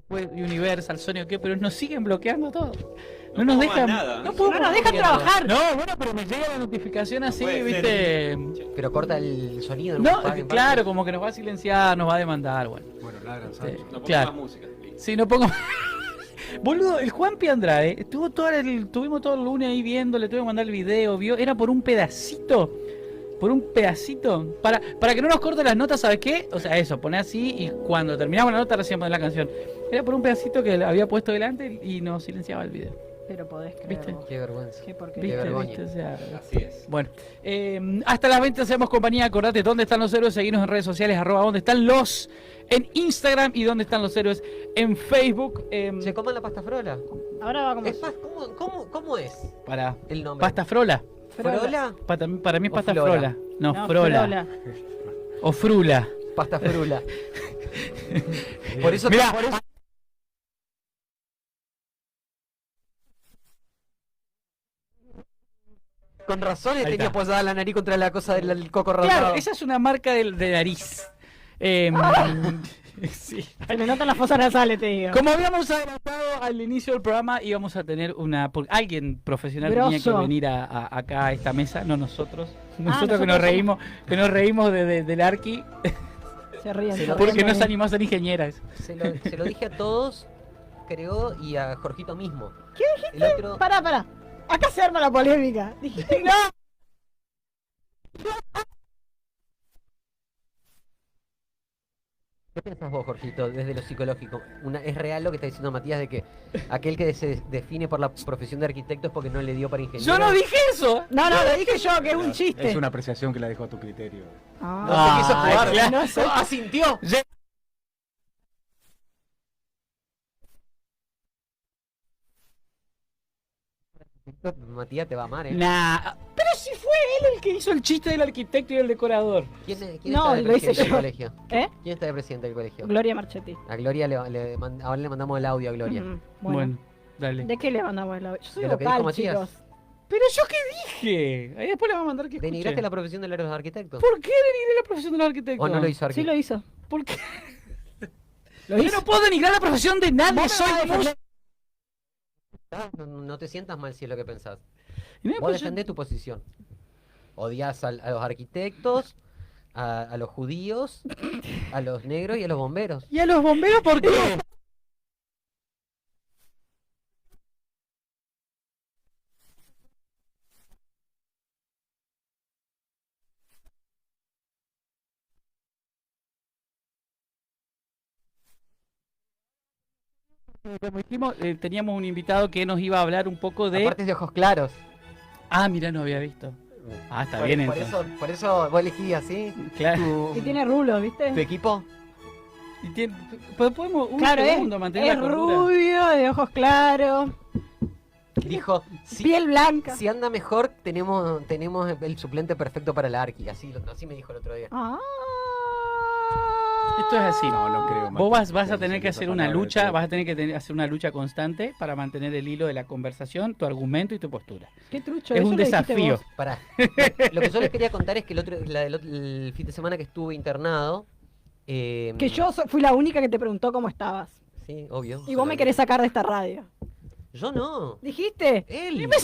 Fue Universal, Sony o qué, pero nos siguen bloqueando todo. No No nos podemos dejan, nada. no podemos No nos dejan trabajar. No, bueno, pero me llega la notificación así, Puede viste. Pero corta el sonido. No, Paguen claro, parte. como que nos va a silenciar, nos va a demandar, bueno. Bueno, ladran, Sí. Sancho. No pongo Claro. más música. Listo. Sí, no pongo. Boludo, el Juanpi Andrade estuvo tuvimos todo el lunes ahí viendo, le tuve que mandar el video, vio, era por un pedacito. Para que no nos corte las notas, ¿sabes qué? O sea, eso, poné así y cuando terminamos la nota recién poner la canción. Era por un pedacito que le había puesto delante y nos silenciaba el video. Pero podés ¿Viste? creerlo. Qué vergüenza. Qué porquería. ¿Viste? vergüenza. ¿Viste? O sea, Así es. bueno, hasta las 20 hacemos compañía. Acordate dónde están los héroes. Seguinos en redes sociales, @ dónde están los en Instagram y dónde están los héroes en Facebook. ¿Se coman la pasta frola? Ahora va como. Es más, ¿cómo es Para el nombre? pasta frola. ¿Frola? Para mí es ¿O pasta flora? frola. No, No, frola. frola. O frula. Pasta frula. Por eso Mirá, por eso- Con razón Ahí tenía está. apoyada la nariz contra la cosa del coco rosado. claro, esa es una marca de nariz. Sí. Se me notan las fosas nasales, te digo. Como habíamos adelantado al inicio del programa, íbamos a tener alguien profesional tenía que Grosso. venir acá a esta mesa, no nosotros. Nosotros que nosotros nos reímos del Arqui, Se ríen. Se se lo- ríen porque de no mí. se animó a ser ingeniera. Se lo dije a todos, creo, y a Jorgito mismo. ¿Qué dijiste? El otro... Pará. Acá se arma la polémica. Dijiste no. ¿Qué pensás vos, Jorgito, desde lo psicológico? ¿Es real lo que está diciendo Matías de que aquel que se define por la profesión de arquitecto es porque no le dio para ingeniero? Yo no dije eso. No, lo dije yo, que es un chiste. Es una apreciación que la dejo a tu criterio. Ah. No se quiso Ay, jugar. claro. No se asintió. Matías te va a amar, ¿eh? Nah, pero si fue él el que hizo el chiste del arquitecto y del decorador. ¿Quién No, está de lo hice presidente del yo. colegio? ¿Eh? ¿Quién está de presidente del colegio? Gloria Marchetti. A Gloria ahora le mandamos el audio a Gloria. Ujú, Bueno, dale. ¿De qué le mandamos el audio? Yo soy De lo que dijo vocal, Matías. chicos. Pero yo qué dije. Ahí después le va a mandar que escuche. ¿Denigraste la profesión de los arquitectos? ¿Por qué denigré la profesión del arquitecto? ¿O no lo hizo Sí Arqui? lo hizo. ¿Por qué? Lo Yo hizo. no puedo denigrar la profesión de nadie. Vos me Soy vas a defender. No te sientas mal si es lo que pensás. Y no me Vos puedo- defendés tu posición. Odias a los arquitectos, a los judíos, a los negros y a los bomberos. ¿Y a los bomberos por qué? Como dijimos, teníamos un invitado que nos iba a hablar un poco de... Aparte es de ojos claros. Ah, mira, no había visto. Ah, está Por- bien por entonces. por eso vos elegís así Claro. tu, Y tiene rulos, ¿viste? tu equipo. Y pues podemos un Claro, segundo mantener es la cordura. rubio, de ojos claros, Dijo, si, piel blanca. si anda mejor, tenemos el suplente perfecto para la Arqui. Así me dijo el otro día. Ah. Esto es así. No creo. Vos vas a Matías, tener que esa hacer una palabra lucha, de- vas a tener que hacer una lucha constante para mantener el hilo de la conversación, tu argumento y tu postura. Qué trucho, Es eso un lo dijiste desafío. vos. Pará. Lo que yo les quería contar es que el fin de semana que estuve internado. Que yo fui la única que te preguntó cómo estabas. Sí, obvio. Y vos me querés sacar de esta radio. Yo no. ¿Dijiste? Él. ¡Me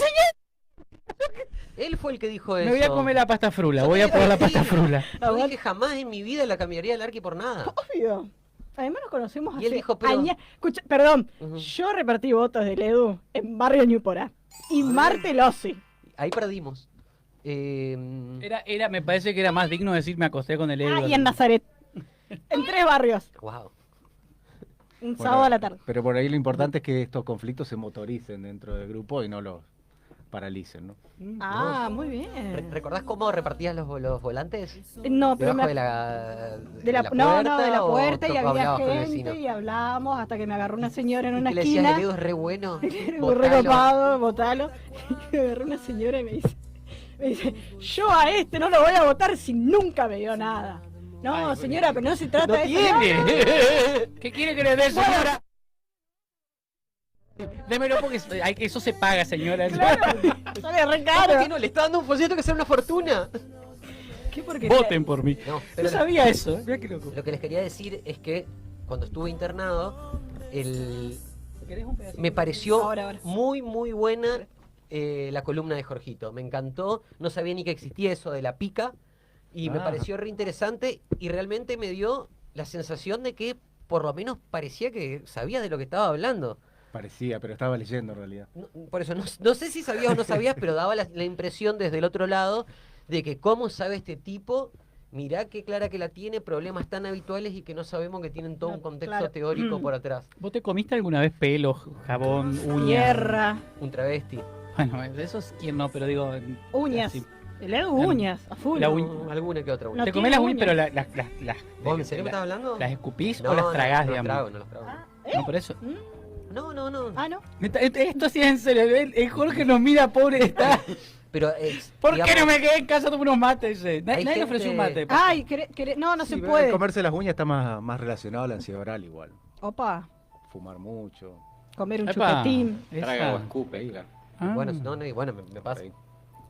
Él fue el que dijo eso. Me voy a comer la pasta frula, Yo voy a te probar la dije, pasta frula. Yo dije jamás en mi vida la cambiaría del Arqui por nada. Obvio. Además nos conocemos Y él hace dijo, pero- Escucha, perdón, Ujú. yo repartí votos del Edu en Barrio Ñuporá. Y Marte Lossi. Ahí perdimos. Me parece que era más digno decir me acosté con el Edu. Ah, y en Nazaret. En 3 barrios. Wow. Un Bueno, sábado a la tarde. Pero por ahí lo importante es que estos conflictos se motoricen dentro del grupo y no los paralicen, ¿no? Ah, muy bien. ¿Recordás cómo repartías los volantes? No, pero ¿Debajo me... de la, de la, no, de la o puerta y había hablabas con el gente vecino? y hablábamos hasta que me agarró una señora en ¿Y una qué le decías? esquina. El Edu es re bueno. Muy botalo. recopado, votalo. Y me agarró una señora y me dice, yo a este no lo voy a votar si nunca me dio nada. No, señora, pero no se trata ¡No de eso. tiene! ¿Qué quiere que le dé, señora? Démelo porque eso se paga, señora. Claro, sale re ¿Cómo caro. que no? Le está dando un folleto que sale una fortuna. ¿Qué porquería? Voten por mí. No, No pero sabía eso. Mira qué loco. lo que les quería decir es que cuando estuve internado, Me pareció Ahora. muy, muy buena la columna de Jorgito. Me encantó. No sabía ni que existía eso de la pica. Y me pareció re interesante. Y realmente me dio la sensación de que por lo menos parecía que sabía de lo que estaba hablando. Parecía, pero estaba leyendo en realidad. Por eso, no sé si sabías o no sabías, pero daba la impresión desde el otro lado de que cómo sabe este tipo, mirá qué clara que la tiene, problemas tan habituales y que no sabemos que tienen todo un contexto Claro. teórico por atrás. ¿Vos te comiste alguna vez pelo, jabón, uña? Tierra, Un travesti. Bueno, eso es quien no, pero digo... uñas. así. Le hago uñas, a full. La Alguna que otra. No te tiene comés las uñas, uñas. pero ¿Vos en serio me estás hablando? las escupís No, o las tragás, no, digamos. no los trago. No, por eso. No. Ah, no. Esto sí es en serio. El Jorge nos mira, pobre, está... Pero, ¿Por digamos, qué no me quedé en casa tomando unos mates? Nadie le gente- ofreció un mate. Ay, no se Sí, puede. comerse las uñas está más relacionado a la ansiedad oral igual. Opa, Fumar mucho. comer un Epa, chupetín. Traga o esa. escupe, diga. Ah. Bueno, y bueno, me pasa. Sí.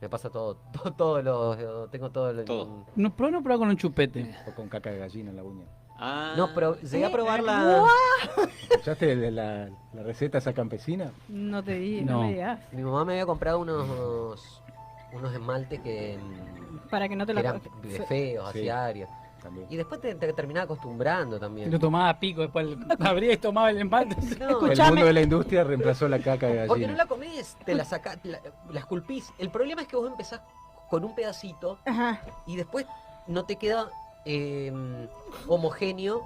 Me pasa todo tengo todo lo... Todo. No, prueba con un chupete. O con caca de gallina en la uña. Ah, No, pero llegué a probar la... ¿Escuchaste la receta esa campesina? No te di, No. no me digas. Mi mamá me había comprado unos esmaltes que Para que no te la eran feos, Sí. asiarios. También. Y después te terminaba acostumbrando Y también. lo tomaba a pico, después abría y tomaba el empate. No, El Escuchame. mundo de la industria reemplazó la caca de porque no gallina. la comés, te la sacás, la esculpís. El problema es que vos empezás con un pedacito Ajá. y después no te queda homogéneo.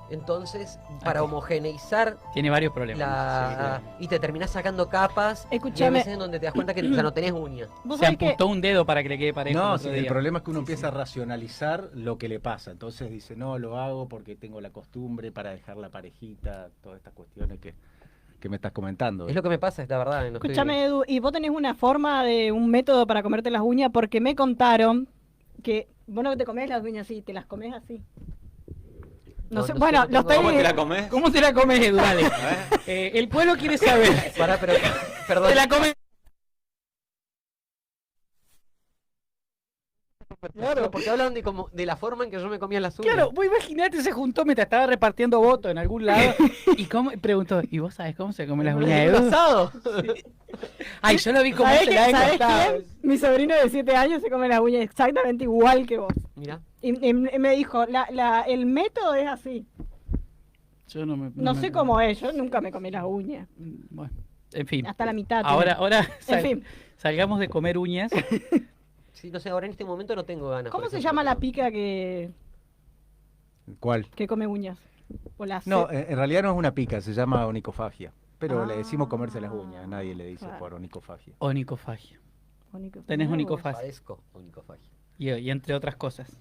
Entonces, para Ok. homogeneizar Tiene varios problemas. y te terminás sacando capas. Y hay Escuchame. veces en donde te das cuenta que ya no tenés uña. Vos Se sabés que amputó un dedo para que le quede parejo. No, el sí, otro el día. problema es que uno empieza a racionalizar lo que le pasa. Entonces dice, no, lo hago porque tengo la costumbre para dejar la parejita, todas estas cuestiones que me estás comentando. Es lo que me pasa, es la verdad. No estoy- Escúchame, Edu, ¿y vos tenés una forma de un método para comerte las uñas? Porque me contaron que vos no te comés las uñas así, te las comés así. No, No, sé, no sé, bueno, no tengo- los ¿Cómo te la tenés. comes? ¿Cómo te la comes, Edu? Dale. A ver. El pueblo quiere saber. Pará, pero, perdón. ¿Te la comes? Claro, porque hablan de la forma en que yo me comía las uñas. Claro, vos imaginate, se juntó mientras estaba repartiendo votos en algún lado y preguntó, ¿y vos sabés cómo se come las uñas de ¿El Edu? pasado? Ay, yo lo vi como ¿Sabés, se la he ¿sabés contado. quién? Mi sobrino de 7 años se come las uñas exactamente igual que vos. Mira. Y me dijo, el método es así. Yo no me... No sé cómo es, yo nunca me comí las uñas. Bueno, en fin. Hasta la mitad. Ahora En fin, salgamos de comer uñas. Sí, no sé, ahora en este momento no tengo ganas. ¿cómo por se ejemplo, llama la pero- pica que ¿Cuál? come uñas? O la No, ce- en realidad no es una pica, se llama onicofagia. Pero le Ah. decimos comerse las uñas, nadie le dice Claro. por onicofagia. Onicofagia. onico- Tenés Mirá vos. onicofagia. Padezco onicofagia. Y entre otras cosas.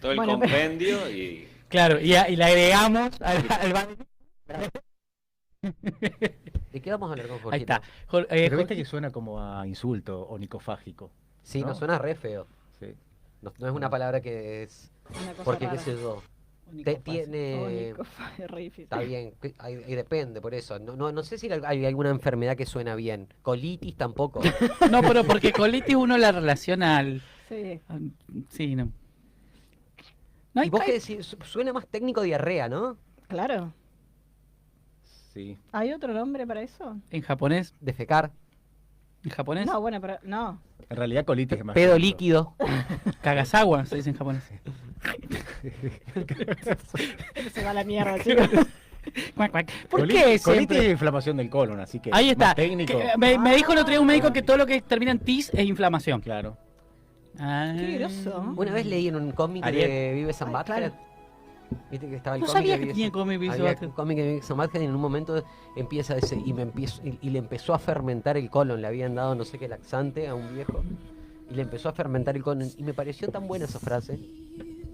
Todo el Bueno, compendio y... Claro, y le agregamos al ¿De qué vamos a hablar con Jorge? Ahí está. Pero viste que suena como a insulto onicofágico. Sí, ¿no? nos suena re feo. Sí. No es una palabra que es... Una cosa Porque, qué rara. sé yo, Onicofagia. tiene... Onicofagia, es re difícil. Está bien, ahí depende, por eso. No sé si hay alguna enfermedad que suena bien. Colitis tampoco. No, pero porque colitis uno la relaciona al... Sí. Sí, no. No hay Y vos qué decís, suena más técnico diarrea, ¿no? Claro. Sí. ¿Hay otro nombre para eso? en japonés. Defecar. En japonés. No, bueno, pero no. En realidad colitis es más Pedo genérico. líquido. Kagasawa se dice en japonés. Se va a la mierda, chicos. Cuac, cuac. ¿Por Coli- qué Colitis siempre? es inflamación del colon, así que Ahí está. más técnico. Que, me dijo el otro día un médico que todo lo que termina en tis es inflamación. Claro. Ah. Qué groso. Una vez leí en un cómic Ariel. de Vives and Ay, Butthead. claro. Viste que estaba el No cómic sabía de que Beavis tenía and- cómic Beavis and Había Butthead. un cómic de Vives and Butthead y en un momento empieza ese y le empezó a fermentar el colon. Le habían dado no sé qué laxante a un viejo y le empezó a fermentar el colon. Y me pareció tan buena esa frase.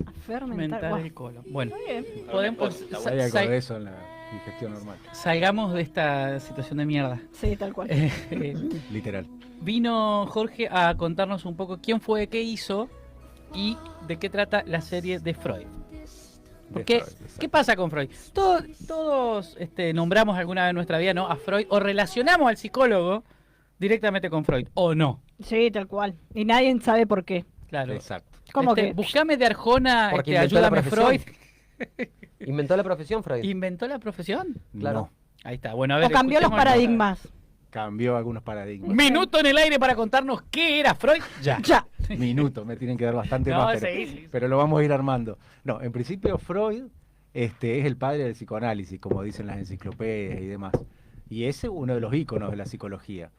A fermentar. Aumentar Guau. el colon. Bueno, Está bien. podemos Hay algo de eso en la digestión normal. salgamos de esta situación de mierda. Sí, tal cual. Literal. Vino Jorge a contarnos un poco quién fue, qué hizo y de qué trata la serie de Freud. Porque, De Freud, exacto. ¿qué pasa con Freud? Todos nombramos alguna vez en nuestra vida, ¿no? A Freud o relacionamos al psicólogo directamente con Freud, o no. Sí, tal cual. Y nadie sabe por qué. Claro. Exacto. ¿Cómo que? Buscame de Arjona, Porque inventó la ayúdame Freud. profesión. Inventó la profesión Freud. ¿Inventó la profesión? Claro. No. Ahí está. Bueno, a ver. O cambió los escuchemos- paradigmas. Cambió algunos paradigmas. Minuto en el aire para contarnos qué era Freud. Ya. Ya. Minutos, me tienen que dar bastante No, más, seguí. pero lo vamos a ir armando. No, en principio Freud es el padre del psicoanálisis, como dicen las enciclopedias y demás. Y ese es uno de los íconos de la psicología.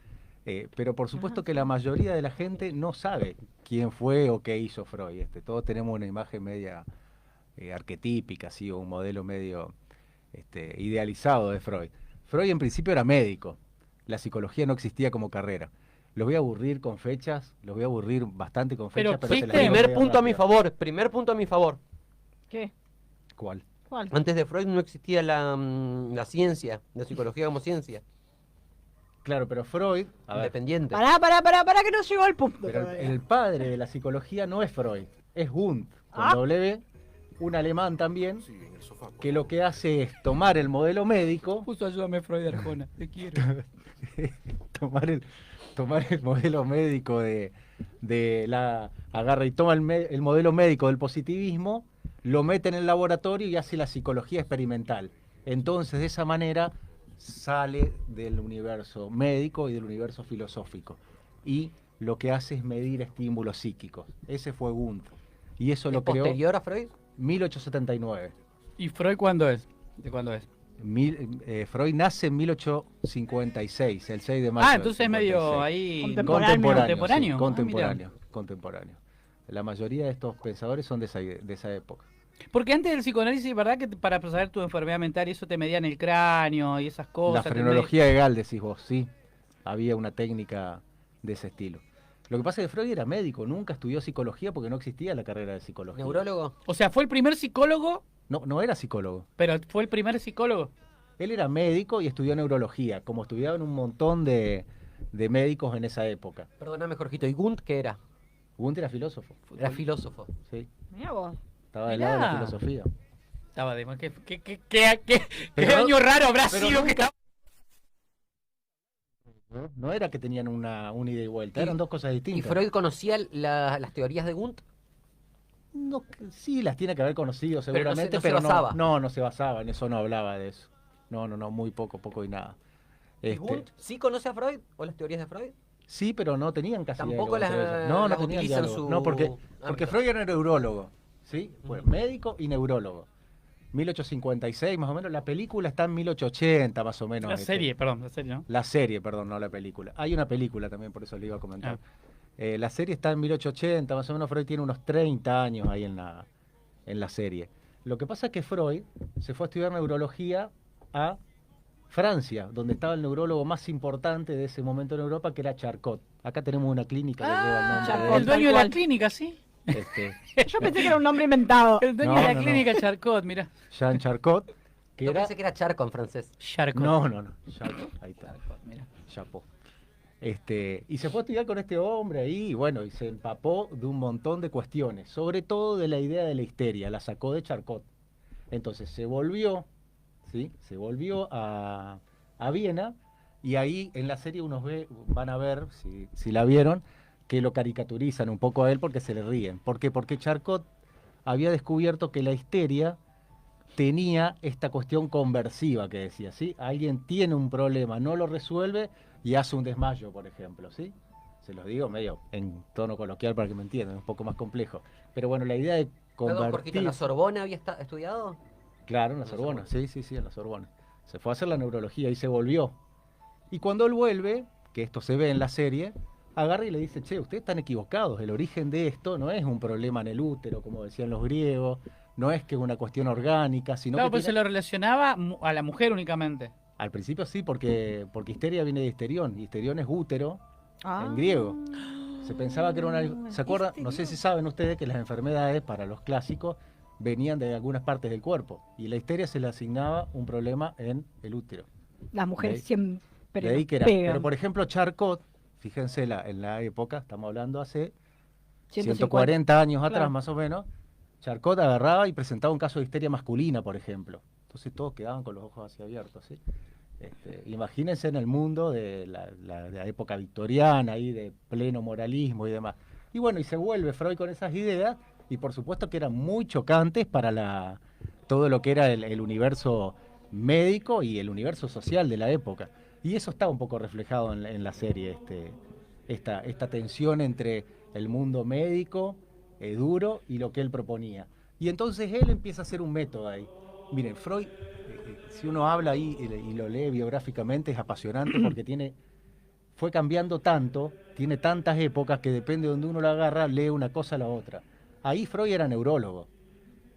Pero por supuesto que la mayoría de la gente no sabe quién fue o qué hizo Freud. Todos tenemos una imagen media arquetípica, así, o un modelo medio idealizado de Freud. Freud en principio era médico. La psicología no existía como carrera. Los voy a aburrir con fechas, los voy a aburrir bastante con Pero, fechas, pero se las ¿viste? digo Primer medio punto a mi rápido. favor, primer punto a mi favor. ¿Qué? ¿Cuál? ¿Cuál? Antes de Freud no existía la ciencia, la psicología como ciencia, Claro, pero Freud, a ver, independiente. Pará, que no llegó al punto pero todavía. el padre de la psicología no es Freud, es Wundt, con Ah. W, un alemán también, que lo que hace es tomar el modelo médico, Justo ayúdame, Freud Arjona. Te quiero. tomar el modelo médico agarra y toma el modelo médico del positivismo, lo mete en el laboratorio y hace la psicología experimental. Entonces, de esa manera, sale del universo médico y del universo filosófico. Y lo que hace es medir estímulos psíquicos. Ese fue Wundt. Y eso ¿Es lo creó posterior a Freud? 1879. ¿Y Freud cuándo es? ¿De cuándo es? Freud nace en 1856, el 6 de mayo. Ah, del entonces es medio 56. ahí. Contemporáneo. Contemporáneo. Contemporáneo, contemporáneo. La mayoría de estos pensadores son de esa época. Porque antes del psicoanálisis, ¿verdad? Que para saber tu enfermedad mental y eso te medían el cráneo y esas La cosas. frenología de Gall, decís vos, sí. Había una técnica de ese estilo. Lo que pasa es que Freud era médico, nunca estudió psicología porque no existía la carrera de psicología. ¿Neurólogo? O sea, fue el primer psicólogo, No era psicólogo. pero fue el primer psicólogo. Él era médico y estudió neurología, como estudiaban un montón de médicos en esa época. Perdóname, Jorgito. ¿Y Wundt qué era? Wundt era filósofo, Era filósofo. sí. Mirá vos. Estaba del lado de la Mirá. filosofía. Estaba de más. ¿Qué Pero- año raro habrá pero sido? nunca- No era que tenían una ida y vuelta, Y- eran dos cosas ¿Y distintas. Freud conocía las teorías de Wundt? No, sí, las tiene que haber conocido Pero no se- seguramente, no se pero basaba. no se basaba, en eso no hablaba de eso. No, muy poco y nada. ¿Y Wundt sí conoce a Freud o las teorías de Freud? Sí, pero no tenían casi Tampoco diálogo entre las- ellos. No las tenían utiliza en diálogo. su No, porque ámbito. Freud era neurólogo, ¿sí? Fue Ujú. médico y neurólogo. 1856 más o menos, la película está en 1880 más o menos. La serie, ¿no? La serie, perdón, no la película. Hay una película también, por eso le iba a comentar. La serie está en 1880, más o menos Freud tiene unos 30 años ahí en la serie. Lo que pasa es que Freud se fue a estudiar neurología a Francia, donde estaba el neurólogo más importante de ese momento en Europa, que era Charcot. Acá tenemos una clínica que lleva el nombre Charcot. de El él. dueño de Tal la cual. clínica, sí. Yo pensé que era un nombre inventado. El dueño No, de la no, clínica Charcot, mira. Jean Charcot, que Yo era... pensé que era charco en francés. Charcot. No, Charcot, ahí está. Charcot, mira. Chapeau. Y se fue a estudiar con este hombre ahí, y bueno, y se empapó de un montón de cuestiones, sobre todo de la idea de la histeria, la sacó de Charcot. Entonces se volvió, ¿sí? Se volvió a Viena, y ahí en la serie van a ver, si la vieron, que lo caricaturizan un poco a él porque se le ríen. ¿Por qué? Porque Charcot había descubierto que la histeria tenía esta cuestión conversiva que decía, ¿sí? Alguien tiene un problema, no lo resuelve y hace un desmayo, por ejemplo, ¿sí? Se los digo medio en tono coloquial para que me entiendan, es un poco más complejo. Pero bueno, la idea de Perdón, Jorgito, convertir... ¿en la Sorbona había estudiado? Claro, en la Sorbona, sí, en la Sorbona. Se fue a hacer la neurología y se volvió. Y cuando él vuelve, que esto se ve en la serie, agarra y le dice, che, ustedes están equivocados, el origen de esto no es un problema en el útero, como decían los griegos, no es que es una cuestión orgánica, sino Claro, que pues se tiene- lo relacionaba a la mujer únicamente. Al principio sí, porque histeria viene de histerión, y histerión es útero Ah. en griego. Se pensaba que era una... ¿Se acuerdan? No sé si saben ustedes que las enfermedades para los clásicos venían de algunas partes del cuerpo, y la histeria se le asignaba un problema en el útero. Las mujeres De- siempre De ahí que era. pegan. Pero por ejemplo, Charcot, fíjense en la época, estamos hablando hace 150. 140 años atrás Claro. más o menos, Charcot agarraba y presentaba un caso de histeria masculina, por ejemplo. Entonces todos quedaban con los ojos así abiertos, ¿sí? Imagínense en el mundo de la época victoriana, ahí de pleno moralismo y demás. Y bueno, y se vuelve Freud con esas ideas, y por supuesto que eran muy chocantes para todo lo que era el universo médico y el universo social de la época. Y eso está un poco reflejado en la serie, esta tensión entre el mundo médico, duro, y lo que él proponía. Y entonces él empieza a hacer un método ahí. Miren, Freud, si uno habla ahí y lo lee biográficamente, es apasionante porque fue cambiando tanto, tiene tantas épocas que depende de donde uno lo agarra, lee una cosa a la otra. Ahí Freud era neurólogo,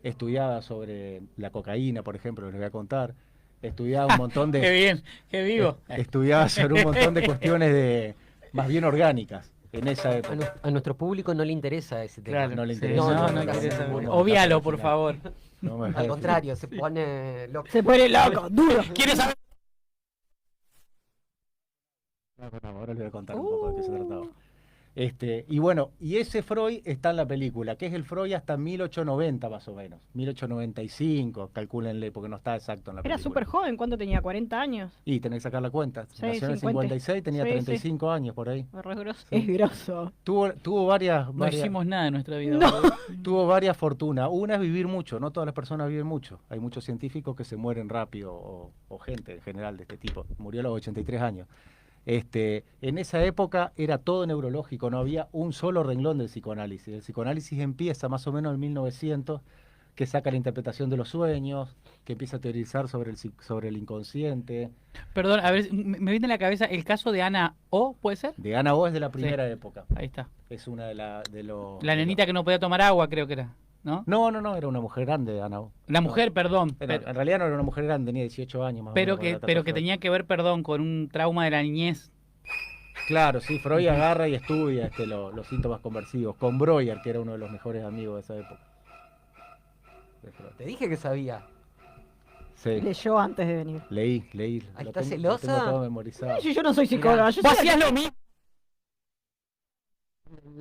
estudiaba sobre la cocaína, por ejemplo, les voy a contar, estudiaba un montón de... Qué bien, qué vivo. Estudiaba sobre un montón de cuestiones más bien orgánicas en esa época. A nuestro público no le interesa ese tema. Claro, no le sí, interesa. no interesa. No, Obvialo, por favor. No me- Al contrario, se pone loco. Se pone loco, duro. ¿Quieres saber? No, ahora les voy a contar un poco de qué se trataba. Y bueno, y ese Freud está en la película, que es el Freud hasta 1890 más o menos, 1895, calcúlenle, porque no está exacto en la Era película. súper joven, ¿cuánto tenía? ¿40 años? Y tenés que sacar la cuenta. Sí, Nació en el 50. 56, tenía Sí, sí. 35 años por ahí. Es grosso. Sí. Es grosso. Tuvo varias, No hicimos nada en nuestra vida. No. boludo. tuvo varias fortunas. Una es vivir mucho, no todas las personas viven mucho. Hay muchos científicos que se mueren rápido, o gente en general de este tipo. Murió a los 83 años. En esa época era todo neurológico, no había un solo renglón del psicoanálisis. El psicoanálisis empieza más o menos en 1900, que saca la interpretación de los sueños, que empieza a teorizar sobre el inconsciente. Perdón, a ver, me viene a la cabeza el caso de Ana O, ¿puede ser? De Ana O es de la primera época. Ahí está. Es una de los... La nenita que no podía tomar agua, creo que era, ¿no? No, era una mujer grande, Ana O. La mujer, perdón. En realidad no era una mujer grande, tenía 18 años más o Pero menos, cuando la que trató tenía que ver, perdón, con un trauma de la niñez. Claro, sí, Freud agarra y estudia los síntomas conversivos, con Breuer, que era uno de los mejores amigos de esa época. De Freud. Te dije que sabía. Sí, Leyó antes de venir. leí. Ahí Lo está tengo- celosa. Lo tengo todo memorizado. Yo no soy psicóloga. Yo Vos soy la hacías que- lo mismo.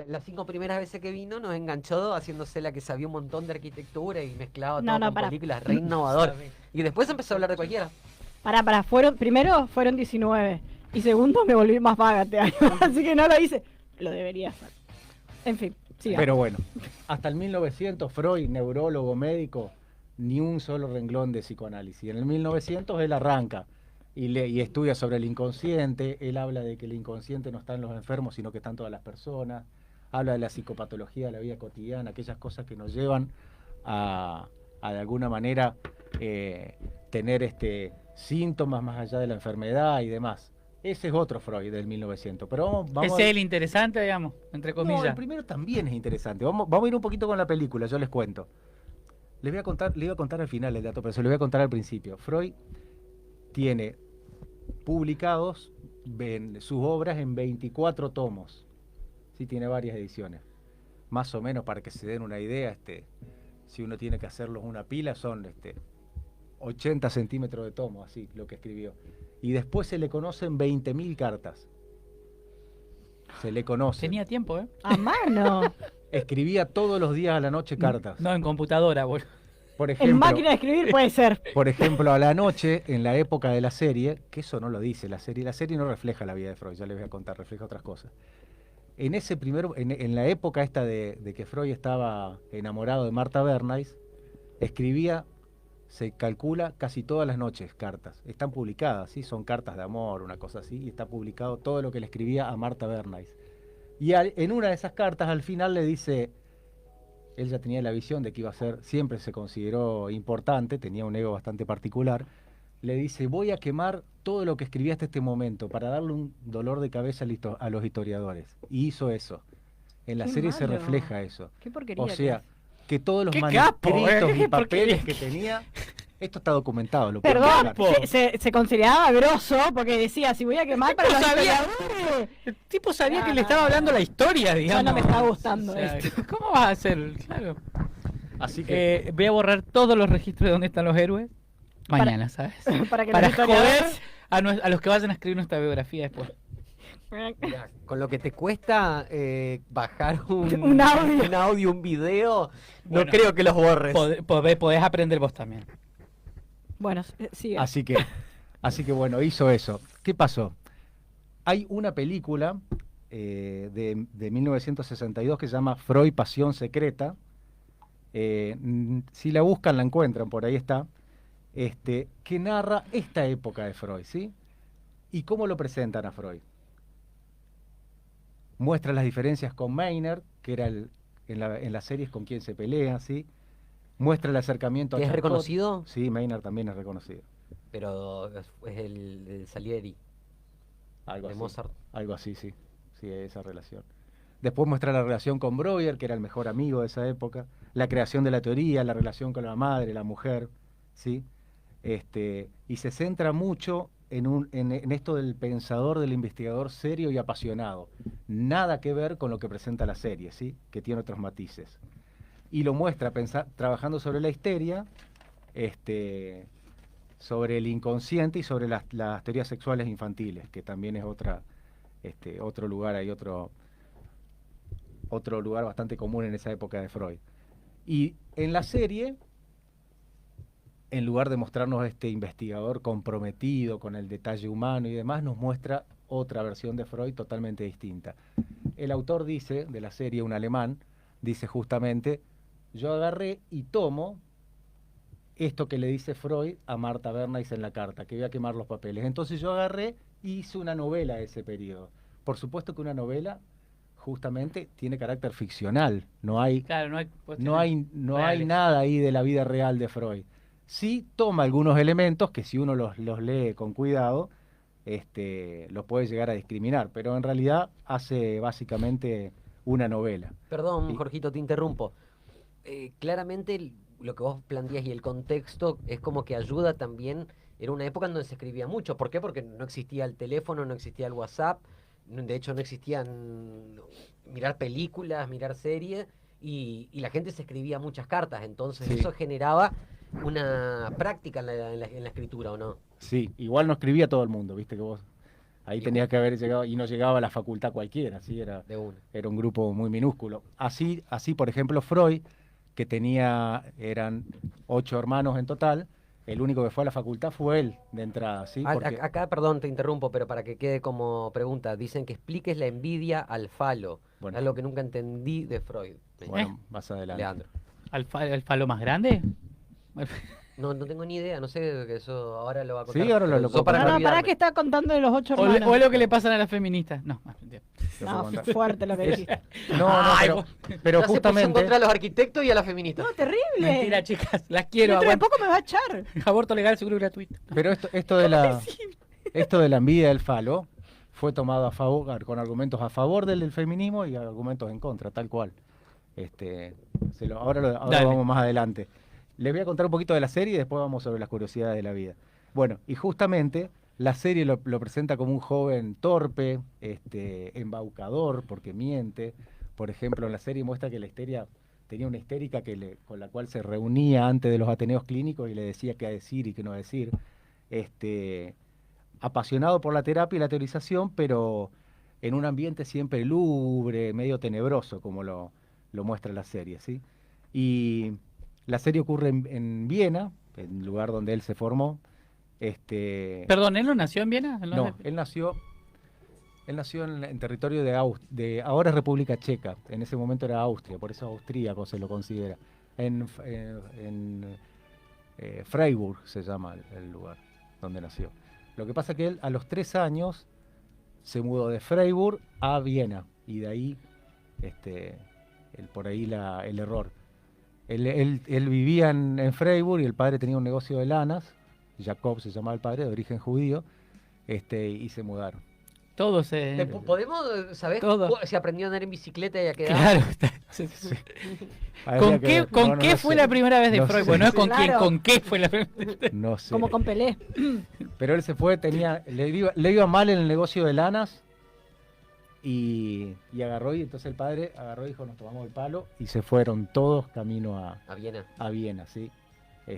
Las 5 primeras veces que vino nos enganchó haciéndose la que sabía un montón de arquitectura y mezclaba No, todo no, con pará. películas, re innovador. Y después empezó a hablar de cualquiera. Pará, primero fueron 19 y segundo me volví más vaga este año, así que no lo hice. Lo debería hacer. En fin, siga. Pero bueno, hasta el 1900 Freud, neurólogo, médico, ni un solo renglón de psicoanálisis. En el 1900 él arranca y estudia sobre el inconsciente. Él habla de que el inconsciente no está en los enfermos, sino que están todas las personas. Habla de la psicopatología de la vida cotidiana, aquellas cosas que nos llevan a de alguna manera tener síntomas más allá de la enfermedad y demás. Ese es otro Freud del 1900. Pero vamos Ese es el interesante, digamos, entre no, el comillas. primero también es interesante. Vamos a ir un poquito con la película, yo les cuento. Le iba a contar al final el dato, pero se lo voy a contar al principio. Freud tiene publicados sus obras en 24 tomos. Sí, tiene varias ediciones. Más o menos, para que se den una idea, si uno tiene que hacerlos una pila, son 80 centímetros de tomo, así, lo que escribió. Y después se le conocen 20.000 cartas. Se le conoce. Tenía tiempo, ¿eh? A mano. Escribía todos los días a la noche cartas. No, en computadora, boludo. Por En ejemplo, máquina de escribir puede ser. por ejemplo, a la noche, en la época de la serie, que eso no lo dice la serie no refleja la vida de Freud, ya les voy a contar, refleja otras cosas. En la época esta de que Freud estaba enamorado de Martha Bernays, escribía, se calcula, casi todas las noches cartas. Están publicadas, ¿sí? Son cartas de amor, una cosa así, y está publicado todo lo que le escribía a Martha Bernays. Y en una de esas cartas, al final le dice, él ya tenía la visión de que iba a ser, siempre se consideró importante, tenía un ego bastante particular, le dice, voy a quemar todo lo que escribí hasta este momento para darle un dolor de cabeza a los historiadores. Y hizo eso. En la Qué serie se malo. refleja eso. Qué porquería. O sea, que todos los ¡Qué manuscritos capo, y qué papeles porquería! que tenía, esto está documentado. Lo pueden Perdón, buscar. se consideraba grosso porque decía, si voy a quemar para los sabía. historiadores. El tipo sabía que le estaba hablando la historia, digamos. no me está gustando esto. ¿Cómo vas a hacer? Claro. Así que Voy a borrar todos los registros de dónde están los héroes mañana, ¿sabes? Para que Para los joder historiadores... a los que vayan a escribir nuestra biografía después. Mirá, con lo que te cuesta bajar Un audio. un audio, un video, Bueno, no creo que los borres. Podés aprender vos también. Bueno, sigue. Así que bueno, hizo eso. ¿Qué pasó? Hay una película de 1962 que se llama Freud, Pasión Secreta. Si la buscan, la encuentran, por ahí está. que narra esta época de Freud, ¿sí? ¿Y cómo lo presentan a Freud? Muestra las diferencias con Maynard, que era en las series con quien se pelea, ¿sí? Muestra el acercamiento a ¿Que es Charcot. reconocido? Sí, Maynard también es reconocido. Pero es el Salieri Algo de así. Mozart. Algo así, sí. Sí, esa relación. Después muestra la relación con Breuer, que era el mejor amigo de esa época, la creación de la teoría, la relación con la madre, la mujer, ¿sí? Y se centra mucho en esto del pensador, del investigador serio y apasionado. Nada que ver con lo que presenta la serie, ¿sí? Que tiene otros matices. Y lo muestra trabajando sobre la histeria, sobre el inconsciente y sobre las teorías sexuales infantiles, que también es otro lugar, hay otro lugar bastante común en esa época de Freud. Y en la serie, en lugar de mostrarnos este investigador comprometido con el detalle humano y demás, nos muestra otra versión de Freud totalmente distinta. El autor dice, de la serie, un alemán, dice justamente, yo agarré y tomo esto que le dice Freud a Marta Bernays en la carta, que voy a quemar los papeles. Entonces yo agarré y hice una novela de ese periodo. Por supuesto que una novela justamente tiene carácter ficcional, no hay, Claro, no hay reales. nada ahí de la vida real de Freud. Sí toma algunos elementos que si uno los lee con cuidado, los puede llegar a discriminar, pero en realidad hace básicamente una novela. Perdón, Sí. Jorgito, te interrumpo. Claramente lo que vos planteás y el contexto es como que ayuda también. Era una época en donde se escribía mucho. ¿Por qué? Porque no existía el teléfono, no existía el WhatsApp. De hecho, no existían mirar películas, mirar series. Y la gente se escribía muchas cartas. Entonces Sí. eso generaba una práctica en la escritura, ¿o no? Sí, igual no escribía todo el mundo, viste que vos ahí Y tenías que haber llegado y no llegaba a la facultad cualquiera, ¿sí? De una. Era un grupo muy minúsculo. Así, por ejemplo, Freud, que eran 8 hermanos en total, el único que fue a la facultad fue él de entrada, ¿sí? Porque, Acá, perdón, te interrumpo, pero para que quede como pregunta, dicen que expliques la envidia al falo. Bueno. Algo que nunca entendí de Freud. bueno, más adelante. Leandro. ¿El falo más grande? No tengo ni idea, no sé que eso ahora lo va a Sí, contar. ahora lo Yo puedo para contar. No, no pará olvidarme. que está contando de los 8 O, hermanos. o es lo que le pasan a las feministas. No, mentira. Lo puedo No, contar. fuerte lo que dijiste. No, Ay, pero Ya se puso en justamente contra de los arquitectos y a las feministas. No, terrible. Mentira, chicas. Las quiero. Dentro de Aguante. poco me va a echar. Aborto legal, seguro y gratuito. Pero esto de la envidia del falo fue tomado a favor, con argumentos a favor del feminismo y argumentos en contra, tal cual. Ahora Dale. vamos más adelante. Les voy a contar un poquito de la serie y después vamos sobre las curiosidades de la vida. Bueno, y justamente la serie lo presenta como un joven torpe, embaucador, porque miente. Por ejemplo, en la serie muestra que la histeria tenía una histérica con la cual se reunía antes de los ateneos clínicos y le decía qué decir y qué no decir. Apasionado por la terapia y la teorización, pero en un ambiente siempre lúgubre, medio tenebroso, como lo muestra la serie, ¿sí? Y la serie ocurre en Viena, el lugar donde él se formó. Perdón, ¿él no nació en Viena? No, él nació en territorio de ahora es República Checa, en ese momento era Austria, por eso austríaco se lo considera. En Freiburg se llama el lugar donde nació. Lo que pasa es que él a los 3 años se mudó de Freiburg a Viena y de ahí por ahí el error. Él vivía en Freiburg y el padre tenía un negocio de lanas, Jacob se llamaba el padre, de origen judío, y se mudaron. Todos ¿Podemos saber Todo. si aprendió a andar en bicicleta y a quedar? Claro. Habría que ver. ¿Con No, qué no fue sé. la primera vez de No Freud? sé. Bueno, no es con Claro. quién, ¿con qué fue la primera vez? No sé. Como con Pelé. Pero él se fue, le iba mal en el negocio de lanas y agarró y entonces el padre agarró y dijo, nos tomamos el palo y se fueron todos camino A Viena, a Viena, ¿sí? la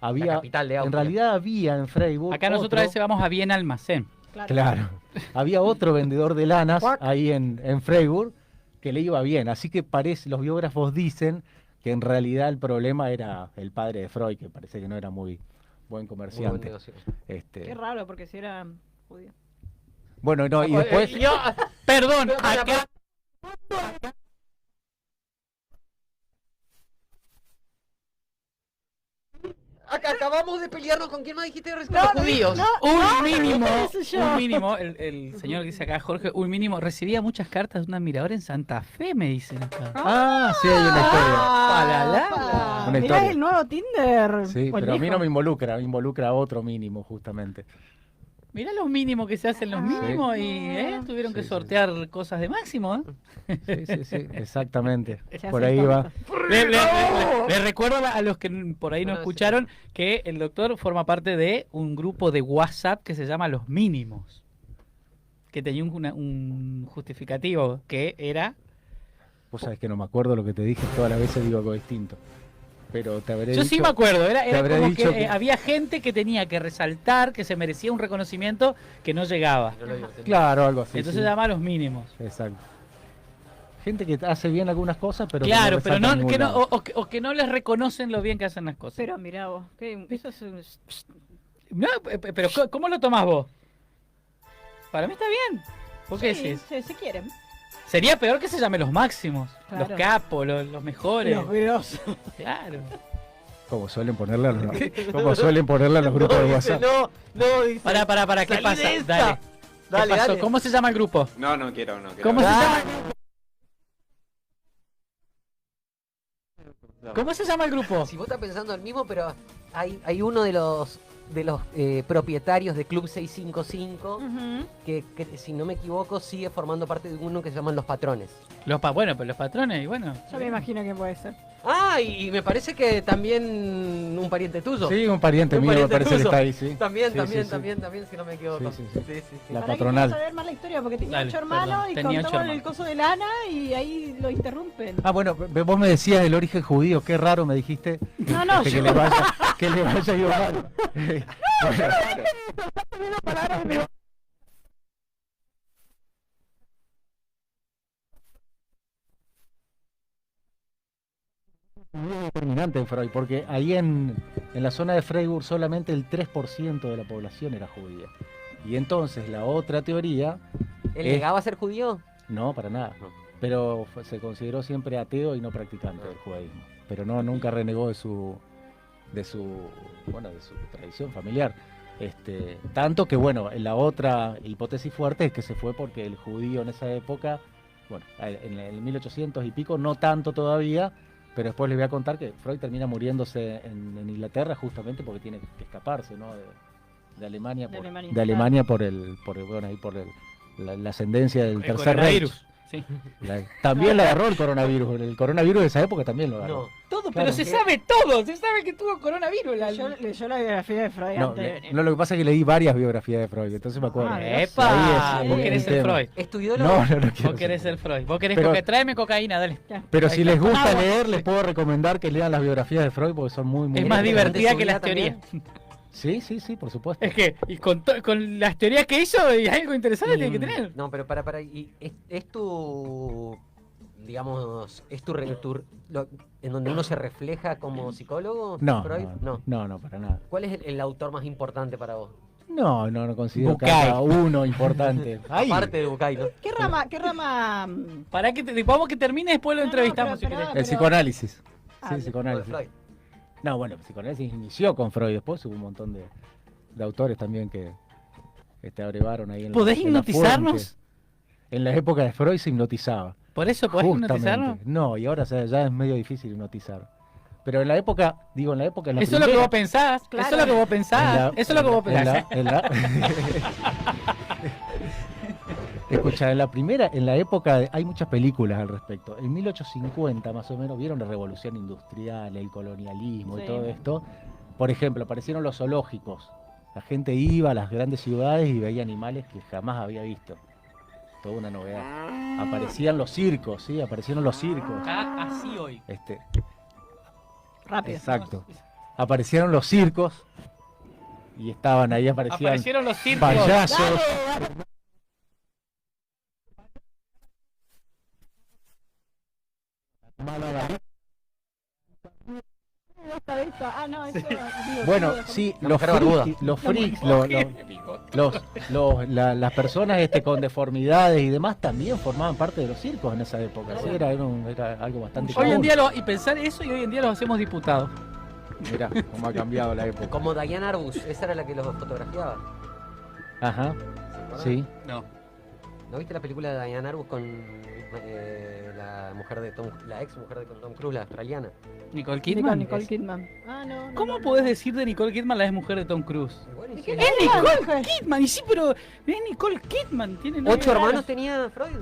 Había, capital de en Austria. realidad había en Freiburg Acá nosotros a veces vamos a Viena Almacén. Claro, había otro vendedor de lanas Cuac. ahí en Freiburg que le iba bien, así que los biógrafos dicen que en realidad el problema era el padre de Freud, que parece que no era muy buen Muy buen comerciante. negocio. Qué raro, porque si era judío. Bueno, no, y después... Perdón, Para- acá. Acá acabamos de pelearnos con quién más dijiste respecto No, a los judíos. Un mínimo, eso yo. un mínimo, el señor que dice acá, Jorge, un mínimo, recibía muchas cartas de un admirador en Santa Fe, me dicen acá. Ah, sí, hay una historia. Una Mirá historia. el nuevo Tinder. Sí, pero a mí Buen no me involucra, me involucra a otro mínimo, justamente. Mirá los mínimos que se hacen los mínimos y tuvieron que Sí, sortear cosas de máximo. Sí, exactamente. Se Por hace ahí va. Les recuerdo a los que por ahí no No, escucharon que el doctor forma parte de un grupo de WhatsApp que se llama Los Mínimos, que tenía un justificativo que era... Vos sabés que no me acuerdo lo que te dije, todas las veces digo algo distinto. Pero te habré Yo dicho... sí me acuerdo, era habré como dicho que que- había gente que tenía que resaltar que se merecía un reconocimiento que no llegaba. No lo digo, tenía. Claro, algo así. Entonces sí. se llama Los Mínimos. Exacto. Gente que hace bien algunas cosas, pero Claro, que pero resalta en no, ningún que no, lado. o que no les reconocen lo bien que hacen las cosas. Pero mirá vos, eso es... No, pero ¿cómo lo tomás vos? Para mí está bien. ¿Por qué Sí, decís? se quieren. Sería peor que se llame los máximos, Claro. los capos, los mejores. Los grosos. Claro. Como suelen ponerla, como suelen ponerla en los grupos de dice, WhatsApp. no, dice. Para, ¿qué Salí pasa? de esta. Dale. Dale, ¿Qué pasó? dale. ¿Cómo se llama el grupo? No quiero. ¿Cómo se Ah. llama el grupo? ¿Cómo se llama el grupo? Si vos estás pensando el mismo, pero hay uno de los propietarios de Club 655 que, si no me equivoco, sigue formando parte de uno que se llaman Los Patrones. Bueno, pues los patrones, y bueno. Yo me imagino que puede ser. Ah, y me parece que también un pariente tuyo. Sí, un pariente Un mío me pariente parece que tuyo. está ahí, sí. También, Sí, también, sí, también, si no me equivoco. Sí. Para La que patronal. quiero saber más la historia, porque tenía Dale, 8 hermanos perdón, y tenía 8 contaban el hermanos. coso de lana y ahí lo interrumpen. Ah, bueno, vos me decías el origen judío, qué raro me dijiste. No, que yo... le vaya igual. Muy determinante en Freud, porque ahí en la zona de Freiburg solamente el 3% de la población era judía. Y entonces la otra teoría, ¿Él llegaba a ser judío? no, para nada, No. pero se consideró siempre ateo y no practicante del judaísmo, pero nunca renegó de su tradición familiar. Tanto que bueno, la otra hipótesis fuerte es que se fue porque el judío en esa época, bueno, en el 1800 y pico, no tanto todavía, pero después les voy a contar que Freud termina muriéndose en Inglaterra justamente porque tiene que escaparse, ¿no? de Alemania, De Alemania, por la ascendencia del El Tercer coronavirus. Reich. Sí. También la agarró el coronavirus de esa época también lo agarró. No. Todo, Claro. pero se sabe todo. Se sabe que tuvo coronavirus. Leyó la biografía de Freud No, antes de venir. no, lo que pasa es que leí varias biografías de Freud, entonces me acuerdo. Ah, ¡Epa! Ahí es Vos el querés ser tema. Freud. ¿Estudió No quiero Vos ser querés ser Freud. Vos querés Pero- tráeme cocaína, dale. Pero Ahí si está. les gusta Agua. leer, les puedo recomendar que lean las biografías de Freud porque son muy Es más ¿Querés divertida que que te las subía teorías. Sí, por supuesto. Es que, y con las teorías que hizo, y algo interesante tiene que tener. No, pero para. ¿Y es tu. Digamos, es en donde uno se refleja como psicólogo? No, Freud? no, para nada. ¿Cuál es el autor más importante para vos? No considero Bucay. cada uno importante. Ay, Aparte de Bucay, ¿no? ¿Qué rama? Para que vamos que termine, después lo No, entrevistamos. pero- si querés. el psicoanálisis. Ah, Sí, de psicoanálisis. Freud. No, bueno, el psicoanálisis inició con Freud, después hubo un montón de autores también que abrevaron ahí en ¿Podés en la hipnotizarnos? fuente. En la época de Freud se hipnotizaba. ¿Por eso podés Justamente. hipnotizarnos? No, y ahora ya es medio difícil hipnotizar. Pero en la época, en la Eso es lo que primera- vos pensás. Claro. Eso es lo que vos pensás. Eso es lo que vos pensás. Escucha, en la época hay muchas películas al respecto. En 1850 más o menos vieron la revolución industrial, el colonialismo y Sí. todo esto. Por ejemplo, aparecieron los zoológicos. La gente iba a las grandes ciudades y veía animales que jamás había visto. Toda una novedad. Aparecían los circos, ¿sí? Aparecieron los circos. Así hoy. Rápido. Exacto. Aparecieron los circos y estaban ahí, Aparecieron los circos. payasos. Ah, no, eso... digo, Bueno, digo, sí, La los mujer barbuda. freaks, las personas con deformidades y demás también formaban parte de los circos en esa época. ¿Sí? Era algo bastante Hoy en común. día y pensar eso y hoy en día los hacemos diputados. Mirá cómo ha cambiado la época. Como Diane Arbus, esa era la que los fotografiaba. Ajá, ¿Se acuerdan? sí. No. ¿No viste la película de Diane Arbus con la ex mujer de Tom Cruise, la australiana? Nicole Kidman. Nicole Kidman. Ah, no. ¿Cómo podés decir de Nicole Kidman la ex mujer de Tom Cruise? Buenísimo. Es Nicole Kidman, y sí, pero es Nicole Kidman. Tiene nombre 8 raro. hermanos tenía Freud.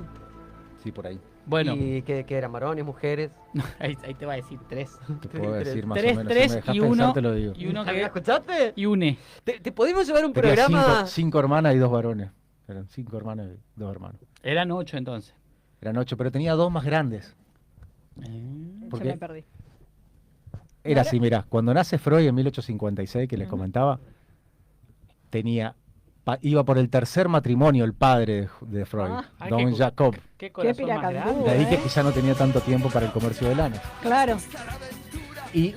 Sí, por ahí. Bueno, Y que eran varones, mujeres. ahí te va a decir 3. Te puedo decir más Tres, o menos. tres Si me dejas y pensar, uno- te lo digo. Y uno ¿Me que. escuchaste? Y une. ¿Te podemos llevar un Tenía programa? cinco hermanas y 2 varones. Eran 5 hermanas y 2 hermanos. Eran 8 entonces. Eran 8, pero tenía 2 más grandes. Se Porque me perdí. era así, mirá, cuando nace Freud en 1856, que les comentaba, iba por el tercer matrimonio el padre de Freud, Ah, Don Jacob. Qué corazón más piracandú. grande. De ahí que ¿eh? quizá no tenía tanto tiempo para el comercio de lana. Claro. Y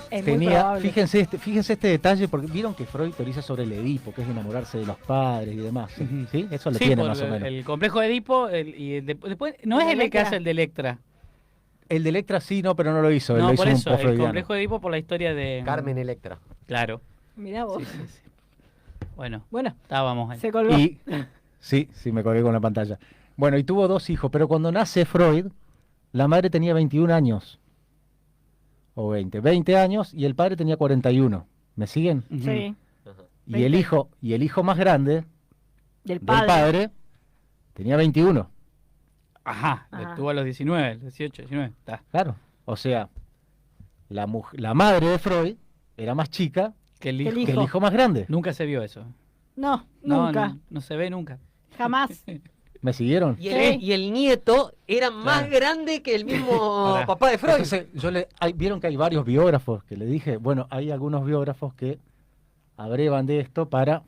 Es muy tenía, probable. fíjense este detalle, porque vieron que Freud teoriza sobre el Edipo, que es enamorarse de los padres y demás. ¿Sí? Ujú. ¿Sí? Eso lo Sí, tiene por más o menos. el complejo de Edipo después no El es de el que Electra. hace el de Electra. El de Electra sí, no, pero no lo hizo. Él No, lo hizo por un eso, el post-freudiano. complejo de Edipo por la historia de Carmen Electra. Claro. Mirá vos. Sí, sí, sí. Bueno, Bueno, estábamos ahí. se colgó. Y sí, me colgué con la pantalla. Bueno, y tuvo 2 hijos, pero cuando nace Freud, la madre tenía 21 años. O 20 años, y el padre tenía 41. ¿Me siguen? Ujú. Sí. Ajá. Y el hijo más grande Del del padre. padre tenía 21. Ajá, Ajá. tuvo a los 19, 18, 19. Está. Claro. O sea, la madre de Freud era más chica Que el Que el hijo. que el hijo más grande. Nunca se vio eso. No, No, nunca. no se ve nunca. Jamás. ¿Me siguieron? Y el nieto era más Claro. grande que el mismo Pará. papá de Freud. Entonces, vieron que hay varios biógrafos que le dije, bueno, hay algunos biógrafos que abrevan de esto para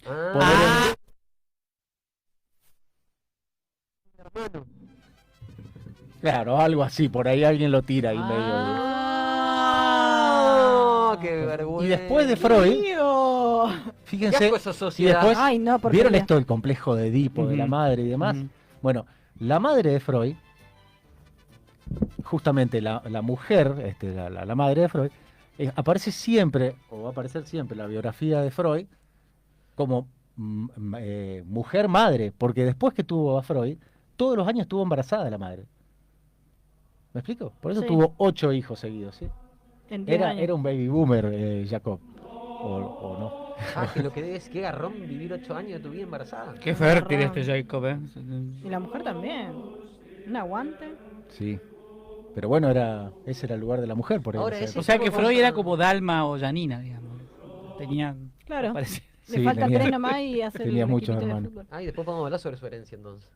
Ah, hermano. Claro, algo así, por ahí alguien lo tira ahí medio. Ah, qué vergüenza. Y después de Freud, Tío. ¿Qué fíjense, asco esa y sociedad? después, Ay, no, porque ¿vieron esto del complejo de Edipo, de la Ujú. madre y demás? Ujú. Bueno, la madre de Freud, justamente la mujer, la madre de Freud, aparece siempre, o va a aparecer siempre en la biografía de Freud, como mujer madre, porque después que tuvo a Freud, todos los años estuvo embarazada la madre. ¿Me explico? Por eso Sí. tuvo 8 hijos seguidos, ¿sí? En 10 años. Era un baby boomer, Jacob. O no. Ah, que lo que debes, qué garrón vivir 8 años de tu vida embarazada. Qué fértil este Jacob, ¿eh? Y la mujer también. Un aguante. Sí. Pero bueno, ese era el lugar de la mujer, por Ahora esa ese- O época. sea que Freud era como Dalma o Janina, digamos. Tenían. Claro. parece- Le Sí, falta tenía- 3 nomás y hacer tenía el muchos equipito de hermanos. fútbol. Ah, y después podemos hablar sobre su herencia entonces.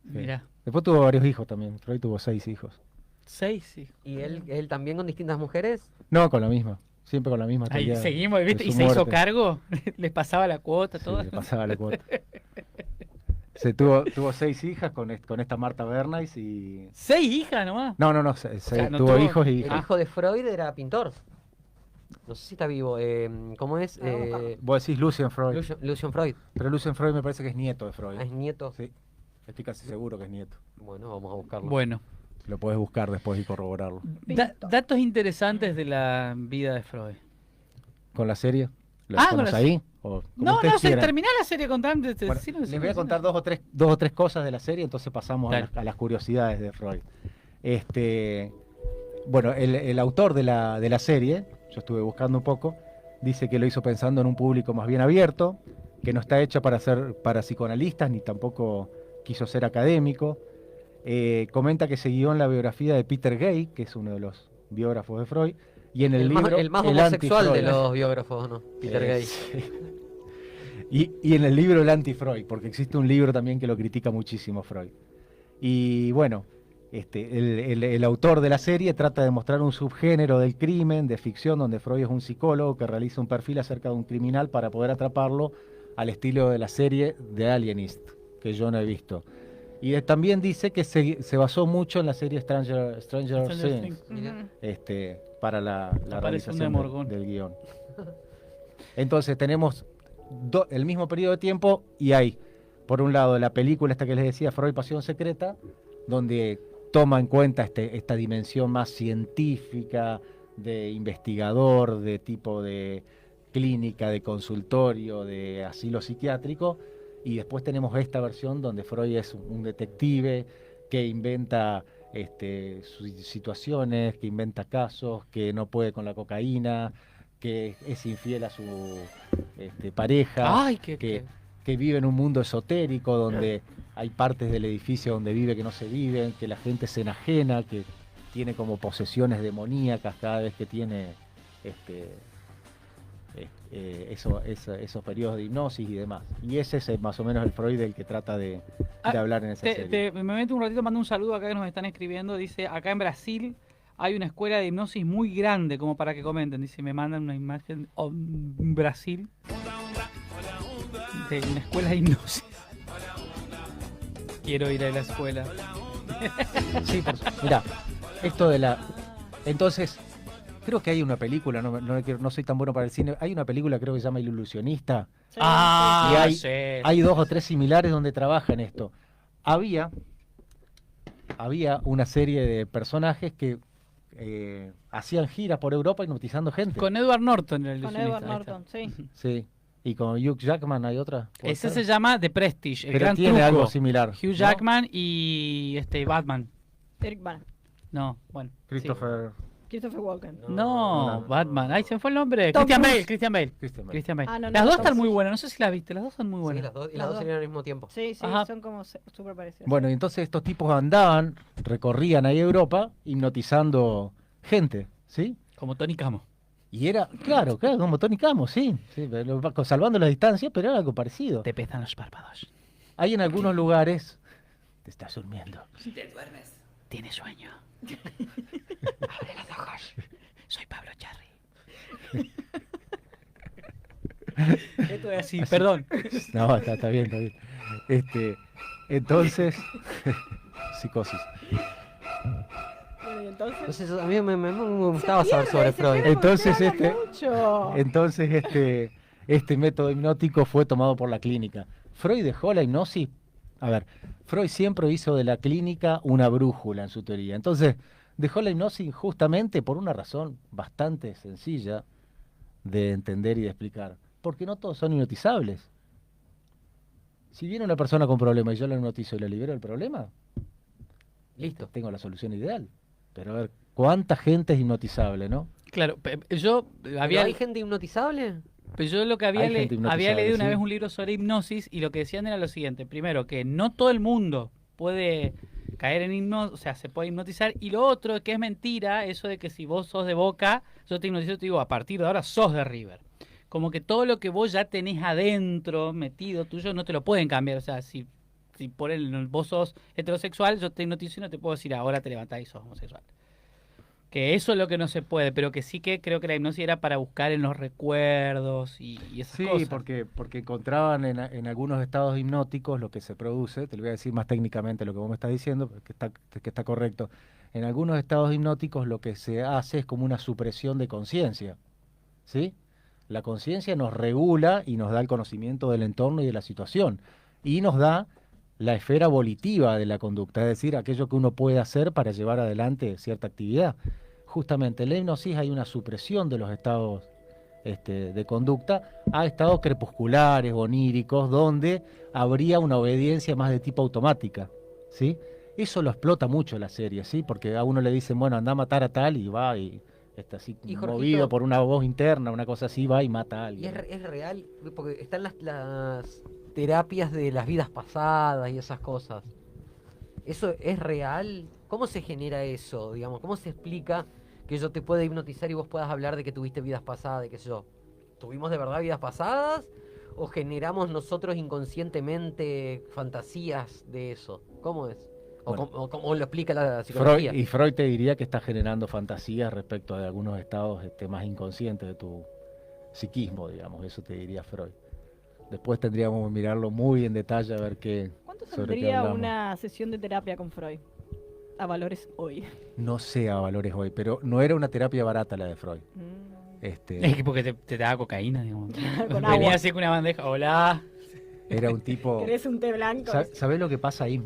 Mirá. Después tuvo varios hijos también. Freud tuvo 6 hijos. 6, sí. ¿Y él también con distintas mujeres? No, con la misma. Siempre con la misma. hasta el Ahí día seguimos, de ¿viste? su Y se hizo muerte. cargo. Les pasaba la cuota, Sí, todo. le pasaba la cuota. Tuvo 6 hijas con esta Marta Bernays y... 6 hijas nomás. No, sea, no tuvo tuvo- hijos y El hijas. hijo de Freud era pintor. No sé si está vivo. ¿Cómo es? Vos decís Lucian Freud. Lucian Freud. Pero Lucian Freud me parece que es nieto de Freud. Ah, es nieto. Sí, estoy casi seguro que es nieto. Bueno, vamos a buscarlo. Bueno, Lo podés buscar después y corroborarlo. datos interesantes de la vida de Freud. ¿Con la serie? ¿Lo Ah, dejamos con la- ahí? ¿O como No, ustedes no, se quieran? termina la serie contando. Bueno, les voy a contar dos o tres cosas de la serie, entonces pasamos Dale. a las curiosidades de Freud. Bueno, el autor de la serie, yo estuve buscando un poco, dice que lo hizo pensando en un público más bien abierto, que no está hecha para psicoanalistas, ni tampoco quiso ser académico. Comenta que se guió en la biografía de Peter Gay, que es uno de los biógrafos de Freud, y en el libro el más El homosexual de Anti-Freud. los biógrafos, ¿no? Peter Gay. Sí. Y en el libro El Anti-Freud, porque existe un libro también que lo critica muchísimo Freud. Y bueno, el autor de la serie trata de mostrar un subgénero del crimen, de ficción, donde Freud es un psicólogo que realiza un perfil acerca de un criminal para poder atraparlo al estilo de la serie de Alienist, que yo no he visto. Y también dice que se basó mucho en la serie Stranger Things. Mira. Para la Aparece un realización Demogorgon. del guión. Entonces tenemos el mismo periodo de tiempo y hay, por un lado, la película esta que les decía, Freud, Pasión Secreta, donde toma en cuenta esta dimensión más científica de investigador, de tipo de clínica, de consultorio, de asilo psiquiátrico, y después tenemos esta versión donde Freud es un detective que inventa situaciones, que inventa casos, que no puede con la cocaína, que es infiel a su pareja, Ay, que vive en un mundo esotérico donde hay partes del edificio donde vive que no se viven, que la gente se enajena, que tiene como posesiones demoníacas cada vez que tiene esos periodos de hipnosis y demás. Y ese es más o menos el Freud del que trata de hablar en esa serie. Me meto un ratito, mando un saludo acá que nos están escribiendo. Dice, acá en Brasil hay una escuela de hipnosis muy grande como para que comenten. Dice, me mandan una imagen en Brasil de una escuela de hipnosis. Quiero ir a la escuela. Sí, mira, esto de la... Entonces, creo que hay una película, no soy tan bueno para el cine, hay una película creo que se llama El Ilusionista, Sí, y hay, sí. hay 2 o 3 similares donde trabajan esto. Había una serie de personajes que hacían giras por Europa hipnotizando gente. Con Edward Norton, el Con ilusionista, Edward ahí está. Norton, sí. Sí, y con Hugh Jackman hay otra. ¿puede Ese ser? se llama The Prestige, el Pero gran tiene truco. algo similar. Hugh Jackman y Batman. Eric Bana. No, bueno. sí. Christopher Christopher Walken. No, Batman. Ay, se me fue el nombre. Tom Christian Bale, Cruise. Christian Bale. Christian Bale. Ah, no, Las no, dos Tom están muy Cruise. buenas. No sé si las viste. Las dos son muy Sí, buenas. las dos, y Las las dos dos. salieron al mismo tiempo. Sí, sí, Ajá. son como súper parecidos. Bueno, y entonces estos tipos andaban, recorrían ahí Europa, hipnotizando gente, ¿sí? Como Tony Camo. Y era, claro, como Tony Camo, sí, salvando la distancia, pero era algo parecido. Te pesan los párpados. Hay en algunos lugares, te estás durmiendo. Si te duermes. Tienes sueño. Abre los ojos. Soy Pablo Charri. Esto es así, perdón. No, está bien, está bien. Entonces, psicosis. Bueno, y entonces... Entonces a mí me gustaba saber sobre Freud. Entonces, Mucho. Entonces este método hipnótico fue tomado por la clínica. Freud dejó la hipnosis. A ver, Freud siempre hizo de la clínica una brújula en su teoría. Entonces, dejó la hipnosis justamente por una razón bastante sencilla de entender y de explicar. Porque no todos son hipnotizables. Si viene una persona con problema y yo la hipnotizo y la libero del problema, Listo. tengo la solución ideal. Pero a ver, ¿cuánta gente es hipnotizable, no? Claro, yo ¿Pero había... hay gente hipnotizable? Pero yo lo que Hay gente hipnotizable, había leído una sí. vez un libro sobre hipnosis y lo que decían era lo siguiente. Primero, que no todo el mundo puede caer en hipnosis, o sea, se puede hipnotizar. Y lo otro, que es mentira, eso de que si vos sos de Boca, yo te hipnotizo, te digo, a partir de ahora sos de River. Como que todo lo que vos ya tenés adentro, metido tuyo, no te lo pueden cambiar. O sea, si por vos sos heterosexual, yo te hipnotizo y no te puedo decir ahora te levantás y sos homosexual. Que eso es lo que no se puede, pero que sí que creo que la hipnosis era para buscar en los recuerdos y esas Sí, cosas. porque encontraban en algunos estados hipnóticos lo que se produce, te lo voy a decir más técnicamente lo que vos me estás diciendo, que está correcto. En algunos estados hipnóticos lo que se hace es como una supresión de conciencia, ¿sí? La conciencia nos regula y nos da el conocimiento del entorno y de la situación, y nos da la esfera volitiva de la conducta, es decir, aquello que uno puede hacer para llevar adelante cierta actividad. Justamente en la hipnosis hay una supresión de los estados de conducta a estados crepusculares, oníricos, donde habría una obediencia más de tipo automática, ¿sí? Eso lo explota mucho la serie, ¿sí? Porque a uno le dicen, bueno, anda a matar a tal y va y está así Y, Jorgito, movido por una voz interna, una cosa así, va y mata a Y alguien. es real, porque están las terapias de las vidas pasadas y esas cosas. ¿Eso es real? ¿Cómo se genera eso, digamos? ¿Cómo se explica que yo te pueda hipnotizar y vos puedas hablar de que tuviste vidas pasadas, de qué sé yo? ¿Tuvimos de verdad vidas pasadas? ¿O generamos nosotros inconscientemente fantasías de eso? ¿Cómo es? Bueno, ¿Cómo lo explica la psicología? Freud te diría que está generando fantasías respecto de algunos estados más inconscientes de tu psiquismo, digamos, eso te diría Freud. Después tendríamos que mirarlo muy en detalle a ver ¿Cuánto sobre qué saldría hablamos. una sesión de terapia con Freud? A valores hoy. No sé a valores hoy, pero no era una terapia barata la de Freud. Es que porque te da cocaína, digamos. Con Venía agua. así con una bandeja, hola. Era un tipo... ¿Querés un té blanco? ¿Sabés lo que pasa ahí?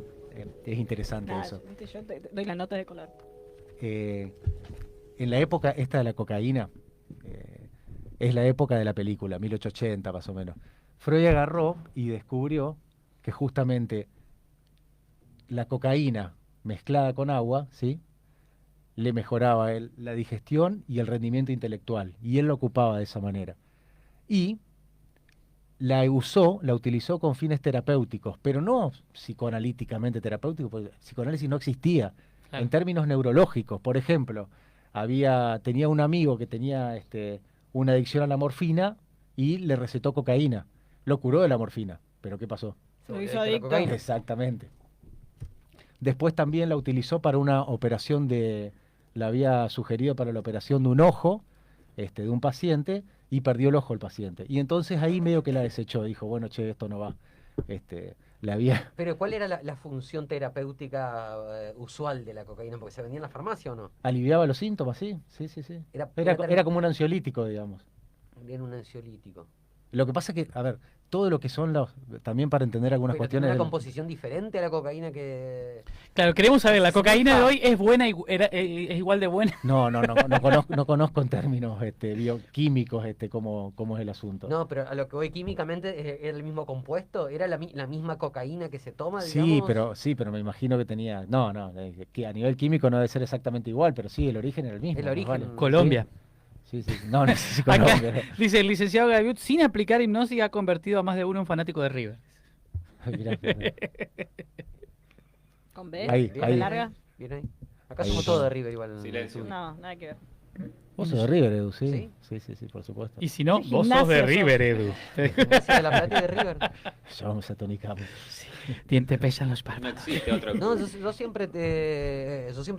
Es interesante Nah, eso. viste, yo te doy la nota de color. en la época esta de la cocaína, es la época de la película, 1880 más o menos. Freud agarró y descubrió que justamente la cocaína mezclada con agua, ¿sí?, le mejoraba la digestión y el rendimiento intelectual, y él lo ocupaba de esa manera. Y la utilizó con fines terapéuticos, pero no psicoanalíticamente terapéuticos, porque el psicoanálisis no existía. Claro. En términos neurológicos, por ejemplo, tenía un amigo que tenía una adicción a la morfina y le recetó cocaína. Lo curó de la morfina, pero ¿qué pasó? Se lo hizo De la adicto. cocaína. Exactamente. Después también la utilizó para una operación la había sugerido para la operación de un ojo, de un paciente, y perdió el ojo el paciente. Y entonces ahí medio que la desechó, dijo, bueno, che, esto no va. Pero ¿cuál era la función terapéutica usual de la cocaína? Porque se vendía en la farmacia o no. Aliviaba los síntomas, sí. Era como un ansiolítico, digamos. Era un ansiolítico. Lo que pasa es que, a ver, todo lo que son también para entender algunas Pero cuestiones... ¿tiene una de composición diferente a la cocaína que...? Claro, queremos saber, ¿la Sí, cocaína de pa. hoy es buena, es igual de buena? No conozco en términos bioquímicos cómo es el asunto. No, pero a lo que voy químicamente, ¿era el mismo compuesto? ¿Era la misma cocaína que se toma, Sí, digamos? pero me imagino que tenía... que a nivel químico no debe ser exactamente igual, pero sí, el origen era el mismo. El más origen. vale. Colombia. Sí. No sé si Acá Colombia. dice, el licenciado Gaviut, sin aplicar hipnosis, ha convertido a más de uno en fanático de River. Mirá. ¿Con B? Ahí, ¿B ahí. larga? Bien ahí. Acá Ahí somos está. todos de River igual. Silencio. No, nada que ver. Vos sos de River, Edu, ¿sí? ¿Sí? Sí, por supuesto. Y si no, ¿Qué vos sos de gimnasio River, Edu. Gimnasia de la Plata y de River. Llamamos a Tony Campos. Te pesan los No párpados. existe otro. No, yo siempre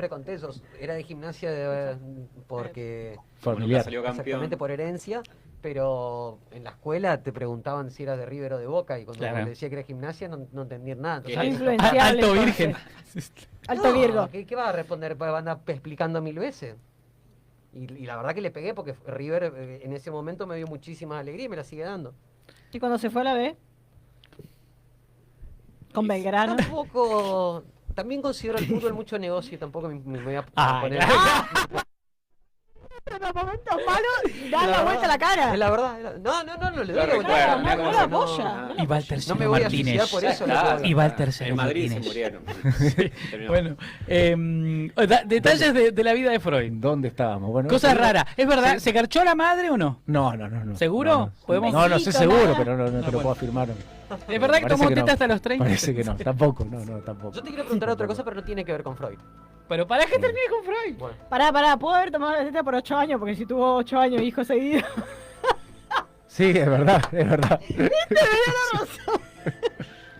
conté eso. Era de gimnasia porque... Como nunca Familiar. salió campeón. Exactamente por herencia, pero en la escuela te preguntaban si eras de River o de Boca y cuando Claro. le decía que era gimnasia no entendían nada. Qué Entonces, lindo. Influenciable. Alto entonces. virgen. Alto no, Virgo. ¿Qué va a responder? Va a andar explicando 1000 veces. Y la verdad que le pegué porque River en ese momento me dio muchísima alegría y me la sigue dando. ¿Y cuando se fue a la B? Con Belgrano. Tampoco... También considero el fútbol mucho negocio y tampoco me voy a Ah, poner... En los momentos malos, dan la verdad, vuelta a la cara. Es la verdad. No le doy Lo la vuelta a recuerdo, la mirá cara. cómo la se- apoya. Y Walter No Cero me voy a Martínez. suicidar por eso. Ya está. Y Walter Cero En Madrid se Martínez. murieron. Terminó. Bueno, detalles de la vida de Freud. ¿Dónde estábamos? Bueno, Cosas primero- raras. ¿Es verdad? Sí. ¿Se garchó la madre o no? No. ¿Seguro? No, ¿Podemos- no sé Besito, seguro, nada. pero no te Ah, lo bueno. puedo afirmar. ¿Es verdad que Parece tomó que teta no. hasta los 30? Parece que no, tampoco, tampoco. Yo te quiero preguntar otra cosa, pero no tiene que ver con Freud. Pero ¿para qué terminé con Freud? Bueno, Pará, ¿puedo haber tomado la teta por 8 años? Porque si tuvo 8 años hijos seguidos. Sí, es verdad.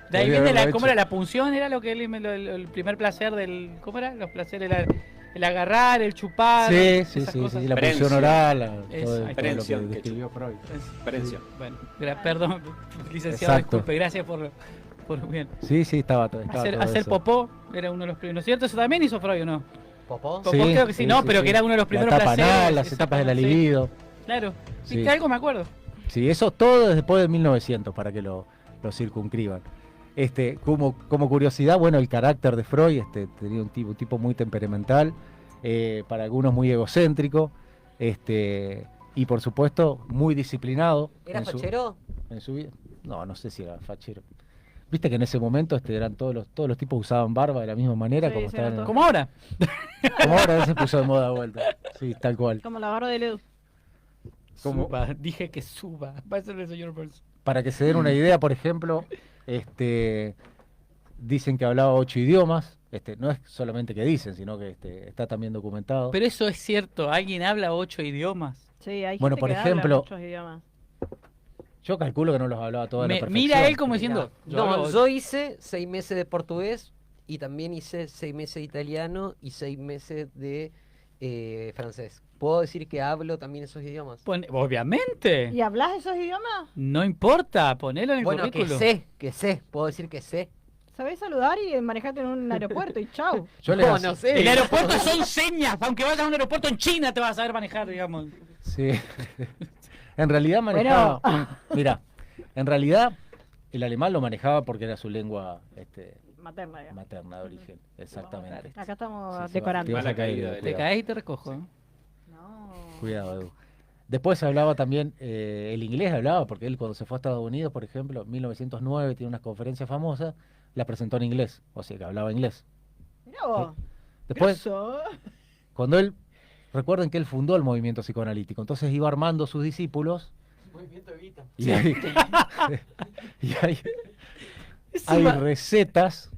De ahí Podría viene haberlo ¿cómo hecho. era la punción? Era lo que el primer placer del... ¿Cómo era? Los placeres, el agarrar, el chupar. Sí, esas la cosas. punción Prensia. oral, Eso, todo lo que Prensión, que describió Freud. Prensión. Bueno, perdón, licenciado, Exacto. disculpe, gracias por bien. Sí, estaba todo Hacer eso. popó era uno de los primeros. ¿No es cierto? ¿Eso también hizo Freud o no? ¿Popó? Popó creo que sí, no, pero que era uno de los primeros La etapa placeres, anal, las esa etapas de la cosa, sí. libido. Claro, sí, Sí. que algo me acuerdo. Sí, eso todo después de 1900 para que lo circunscriban. Como curiosidad, bueno, el carácter de Freud, tenía un tipo muy temperamental, para algunos muy egocéntrico, y por supuesto muy disciplinado. ¿Era en su- fachero? en su vida. No sé si era fachero. Viste que en ese momento eran todos los tipos usaban barba de la misma manera, Sí, como sí, estaban eran en- Como ahora. como ahora se puso de moda de vuelta. Sí, tal cual. Como la barba de Edu. Como- Suba, dije que suba. Va a ser el señor Burns. Para que se den una idea, por ejemplo, dicen que hablaba 8 idiomas. No es solamente que dicen, sino que está también documentado. Pero eso es cierto, alguien habla 8 idiomas. Sí, hay Bueno, gente por que habla ejemplo, muchos idiomas. Yo calculo que no los hablaba toda la perfección. Mira él como diciendo. No, yo hice 6 meses de portugués y también hice 6 meses de italiano y 6 meses de francés. ¿Puedo decir que hablo también esos idiomas? Obviamente. ¿Y hablas esos idiomas? No importa, ponelo en el Bueno, currículo. que sé, puedo decir que sé. ¿Sabés saludar y manejarte en un aeropuerto y chau? Yo les No, hacía- no sé. El aeropuerto son señas. Aunque vayas a un aeropuerto en China, te vas a saber manejar, digamos. Sí. En realidad manejaba. Mira, en realidad el alemán lo manejaba porque era su lengua Materna, digamos. materna de origen. Exactamente. Acá estamos Sí, sí, decorando. te vas a Mala caer, caída de te Te vas- caes y te recojo. ¿eh? No. Cuidado, Edu. Después hablaba también, el inglés hablaba, porque él cuando se fue a Estados Unidos, por ejemplo, en 1909, tiene unas conferencias famosas, la presentó en inglés, o sea que hablaba inglés. Mirá vos. Después, Grosso. cuando él, recuerden que él fundó el movimiento psicoanalítico, entonces iba armando sus discípulos, Movimiento Evita. y hay, y Eso hay va- recetas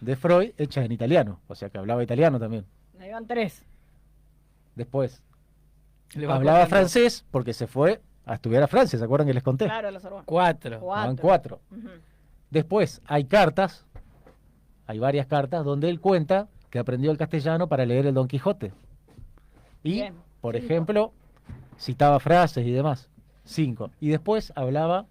de Freud hechas en italiano, o sea que hablaba italiano también. Ahí van 3. Después, Le va hablaba contando. francés porque se fue a estudiar a Francia, ¿se acuerdan que les conté? Claro, los Sorbonne. 4. Van 4. Ujú. Después hay cartas, hay varias cartas donde él cuenta que aprendió el castellano para leer el Don Quijote. Y, Bien, por 5. ejemplo, citaba frases y demás. 5. Y después hablaba,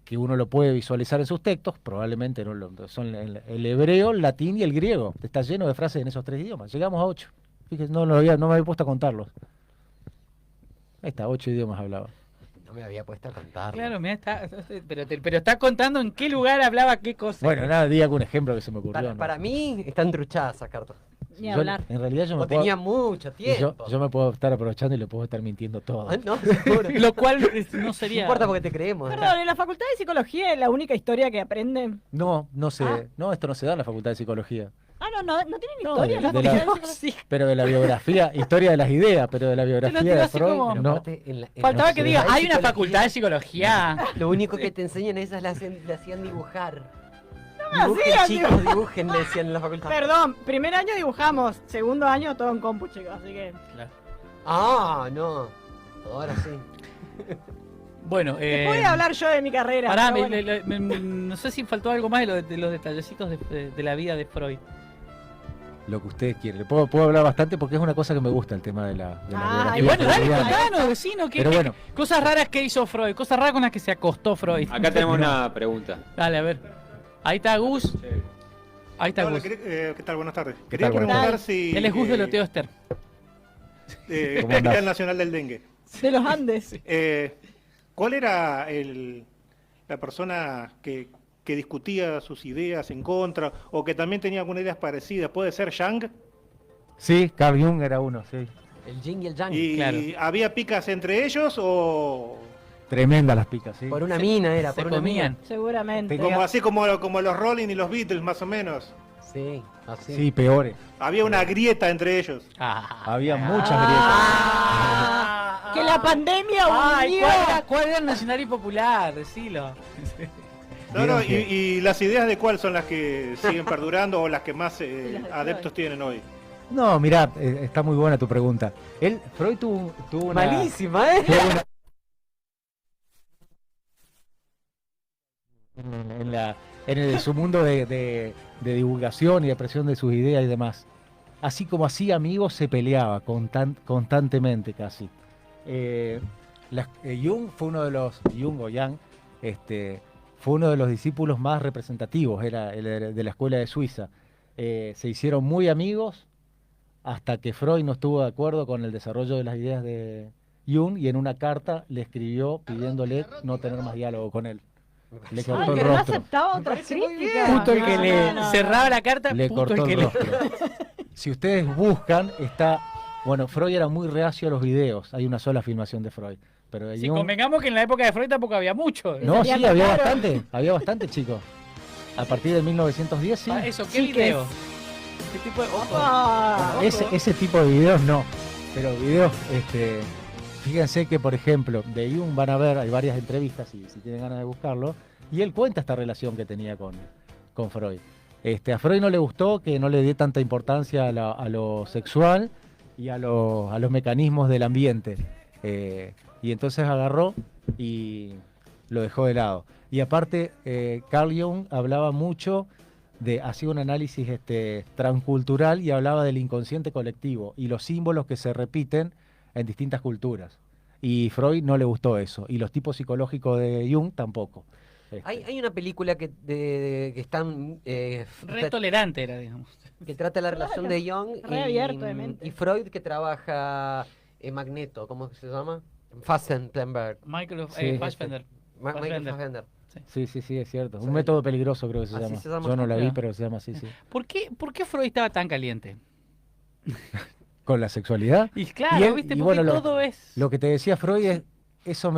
que uno lo puede visualizar en sus textos, probablemente no son el hebreo, el latín y el griego. Está lleno de frases en esos 3 idiomas. Llegamos a 8. Fíjense, no me había puesto a contarlos. Ahí está, 8 idiomas hablaba. No me había puesto a contar. Claro, mira, está, pero está contando en qué lugar hablaba qué cosa. Bueno, nada, di algún ejemplo que se me ocurrió. Para, ¿no? para mí están truchadas esas cartas. Ni Yo, hablar. en realidad yo O me puedo, tenía mucho y tiempo. yo me puedo estar aprovechando y le puedo estar mintiendo todo. Ah, no, seguro. Lo cual no No sería. importa porque te creemos. Perdón, en la facultad de psicología es la única historia que aprenden. No sé, Ah. no, esto no se da en la Facultad de Psicología. Ah, no tienen No, historia en la de la- facultad de psicología. Pero de la biografía, historia de las ideas, pero de la lo biografía tiró de así Freud, como- Pero no. aparte, en Faltaba la que diga, facultad de hay una psicología, facultad de psicología. Lo único que te enseñan esas le hacían dibujar. me Dibujen, hacían chicos, dibujen, le decían en la facultad. Perdón, primer año dibujamos, segundo año todo en compu, chicos, así que... Ah, no. Ahora sí. Bueno, Voy a hablar yo de mi carrera. pará, pero bueno. no sé si faltó algo más de los detallecitos de la vida de Freud. Lo que ustedes quieren. Puedo hablar bastante porque es una cosa que me gusta el tema de la Ah, biografía. Y bueno, dale, freudiana. contanos, vecino, Pero bueno, cosas raras que hizo Freud, cosas raras con las que se acostó Freud. Acá tenemos una pregunta. Dale, a ver. Ahí está Gus. Ahí está Hola, Gus. ¿qué tal? Buenas tardes. ¿Qué Quería tal? Buenas preguntar tardes. si... Él es Gus de Loteo Ester. ¿Cómo andás? Capital Nacional del Dengue. De los Andes. ¿Cuál era la persona que discutía sus ideas en contra o que también tenía algunas ideas parecidas? ¿Puede ser Jung? sí, Carl Jung era uno, sí. El yin y el yang. ¿Y Claro. había picas entre ellos o...? Tremenda las picas, sí. Por una mina era, Se por una mina. comían. Seguramente. Tengo- Así como los Rolling y los Beatles, más o menos. Sí, así. Sí, peores. Había una grieta entre ellos. Había muchas Ah, que la pandemia Ay, unió. ¿cuál era el Nacional y Popular? Decilo. No, Vieron que- y las ideas de cuál son las que siguen perdurando o las que más las de adeptos Freud. tienen hoy. grietas. No, mirá, está muy buena tu pregunta. Freud tuvo una... Malísima, ¿eh? tuvo una- en su mundo de divulgación y de expresión de sus ideas y demás. Así como así amigos se peleaba constantemente casi. Jung fue uno de los, Jung o Yang, fue uno de los discípulos más representativos, era el de la escuela de Suiza. Se hicieron muy amigos hasta que Freud no estuvo de acuerdo con el desarrollo de las ideas de Jung y en una carta le escribió pidiéndole no tener más diálogo con él. Le Ah, cortó el que no rostro. aceptaba otras críticas. Justo el que No, le no, no. cerraba la carta, Le justo cortó el que el le... rostro. Si ustedes buscan, está... Bueno, Freud era muy reacio a los videos. Hay una sola filmación de Freud. Pero de Si Jung- convengamos que en la época de Freud tampoco había mucho. No, sí, Sería había claro. bastante, chicos. A partir de 1910, sí. Eso, ¿qué Sí, que video? es- ¿Qué tipo de...? Ah, Ese tipo de videos no. Pero videos, fíjense que, por ejemplo, de Jung van a ver, hay varias entrevistas, si tienen ganas de buscarlo, y él cuenta esta relación que tenía con Freud. A Freud no le gustó que no le dé tanta importancia a lo sexual y a los mecanismos del ambiente. Y entonces agarró y lo dejó de lado. Y aparte, Carl Jung hablaba mucho hacía un análisis transcultural y hablaba del inconsciente colectivo y los símbolos que se repiten en distintas culturas. Y Freud no le gustó eso. Y los tipos psicológicos de Jung tampoco. Hay una película que están Re tolerante era, digamos. que trata la relación de Jung Re abierto de mente. y Freud que trabaja Magneto, ¿cómo se llama? Fassbender. Michael Sí. Fassbender. Michael Fassbender. Fassbender. Sí, es cierto. Sí. Un método peligroso creo que se Así llama. se llama. Yo no la vi, Claro. pero se llama así, sí. ¿Por qué Freud estaba tan caliente? con la sexualidad. Y claro, ¿viste? y Porque bueno, todo es... Lo que te decía Freud es, eso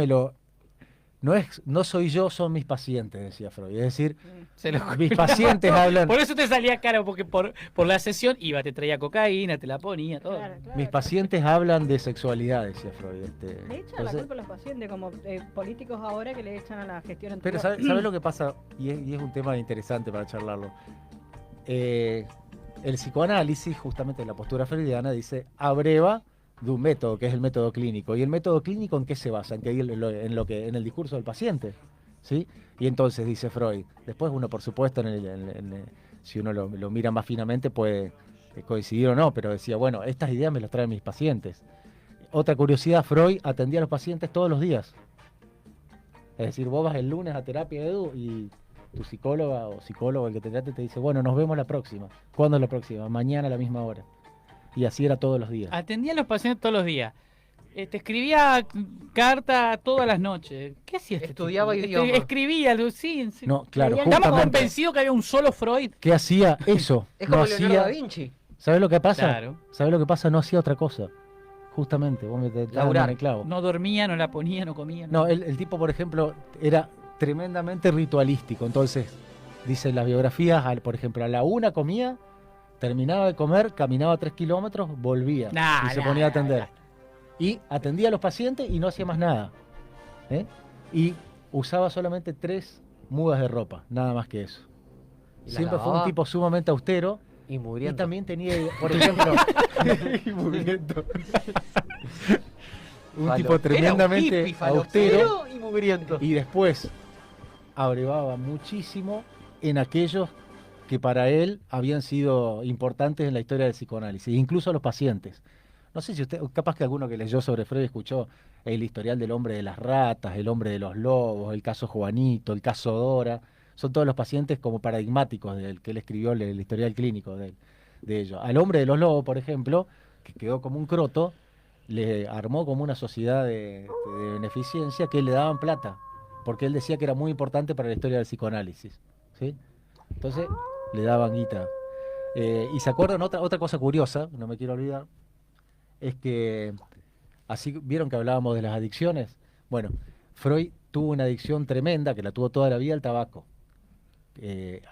no soy yo, son mis pacientes, decía Freud. Es decir, Se lo- mis pacientes hablan, Por eso te salía caro, porque por la sesión iba, te traía cocaína, te la ponía, todo. Claro, claro. mis pacientes hablan de sexualidad, decía Freud. Le echan la culpa a los pacientes, como políticos ahora que le echan a la gestión Pero anterior. ¿sabes lo que pasa? Y es un tema interesante para charlarlo. El psicoanálisis, justamente en la postura freudiana, dice, abreva de un método, que es el método clínico. ¿Y el método clínico en qué se basa? En el discurso del paciente, ¿sí? Y entonces, dice Freud, después uno, por supuesto, si uno lo mira más finamente, puede coincidir o no, pero decía, bueno, estas ideas me las traen mis pacientes. Otra curiosidad, Freud atendía a los pacientes todos los días. Es decir, vos vas el lunes a terapia, Edu, y tu psicóloga o psicólogo, el que te trate, te dice, bueno, nos vemos la próxima. ¿Cuándo es la próxima? Mañana a la misma hora. Y así era todos los días. Atendía a los pacientes todos los días. Te escribía carta todas las noches. ¿Qué hacía este Estudiaba tipo? idioma. Escribía, sí. No, claro, Estamos justamente, convencidos que había un solo Freud. ¿qué hacía? Eso. Es No como Leonardo da hacía... Vinci. ¿Sabes lo que pasa? Claro. ¿Sabes lo que pasa? No hacía otra cosa. Justamente, vos me estás dando Laburar. en el clavo. No dormía, no la ponía, no comía. No, el tipo, por ejemplo, era tremendamente ritualístico. Entonces, dicen las biografías, por ejemplo, a la 1 comía, terminaba de comer, caminaba 3 kilómetros, volvía y se ponía a atender. Y atendía a los pacientes y no hacía más nada. ¿eh? Y usaba solamente 3 mudas de ropa, nada más que eso. Y la Siempre fue un lavaba. tipo sumamente austero. Y Y muriendo. también tenía, por ejemplo, y mugriento. Un tipo Era tremendamente un hippie, austero. falopero y mugriento. Y después abrevaba muchísimo en aquellos que para él habían sido importantes en la historia del psicoanálisis, incluso los pacientes. No sé si usted, capaz que alguno que leyó sobre Freud escuchó el historial del hombre de las ratas, el hombre de los lobos, el caso Juanito, el caso Dora. Son todos los pacientes como paradigmáticos del que él escribió el historial clínico de ellos. Al hombre de los lobos, por ejemplo, que quedó como un croto, le armó como una sociedad de beneficencia que le daban plata, porque él decía que era muy importante para la historia del psicoanálisis, ¿sí? Entonces le daban guita. Y se acuerdan otra cosa curiosa, no me quiero olvidar, es que, así vieron que hablábamos de las adicciones. Bueno, Freud tuvo una adicción tremenda, que la tuvo toda la vida, al tabaco.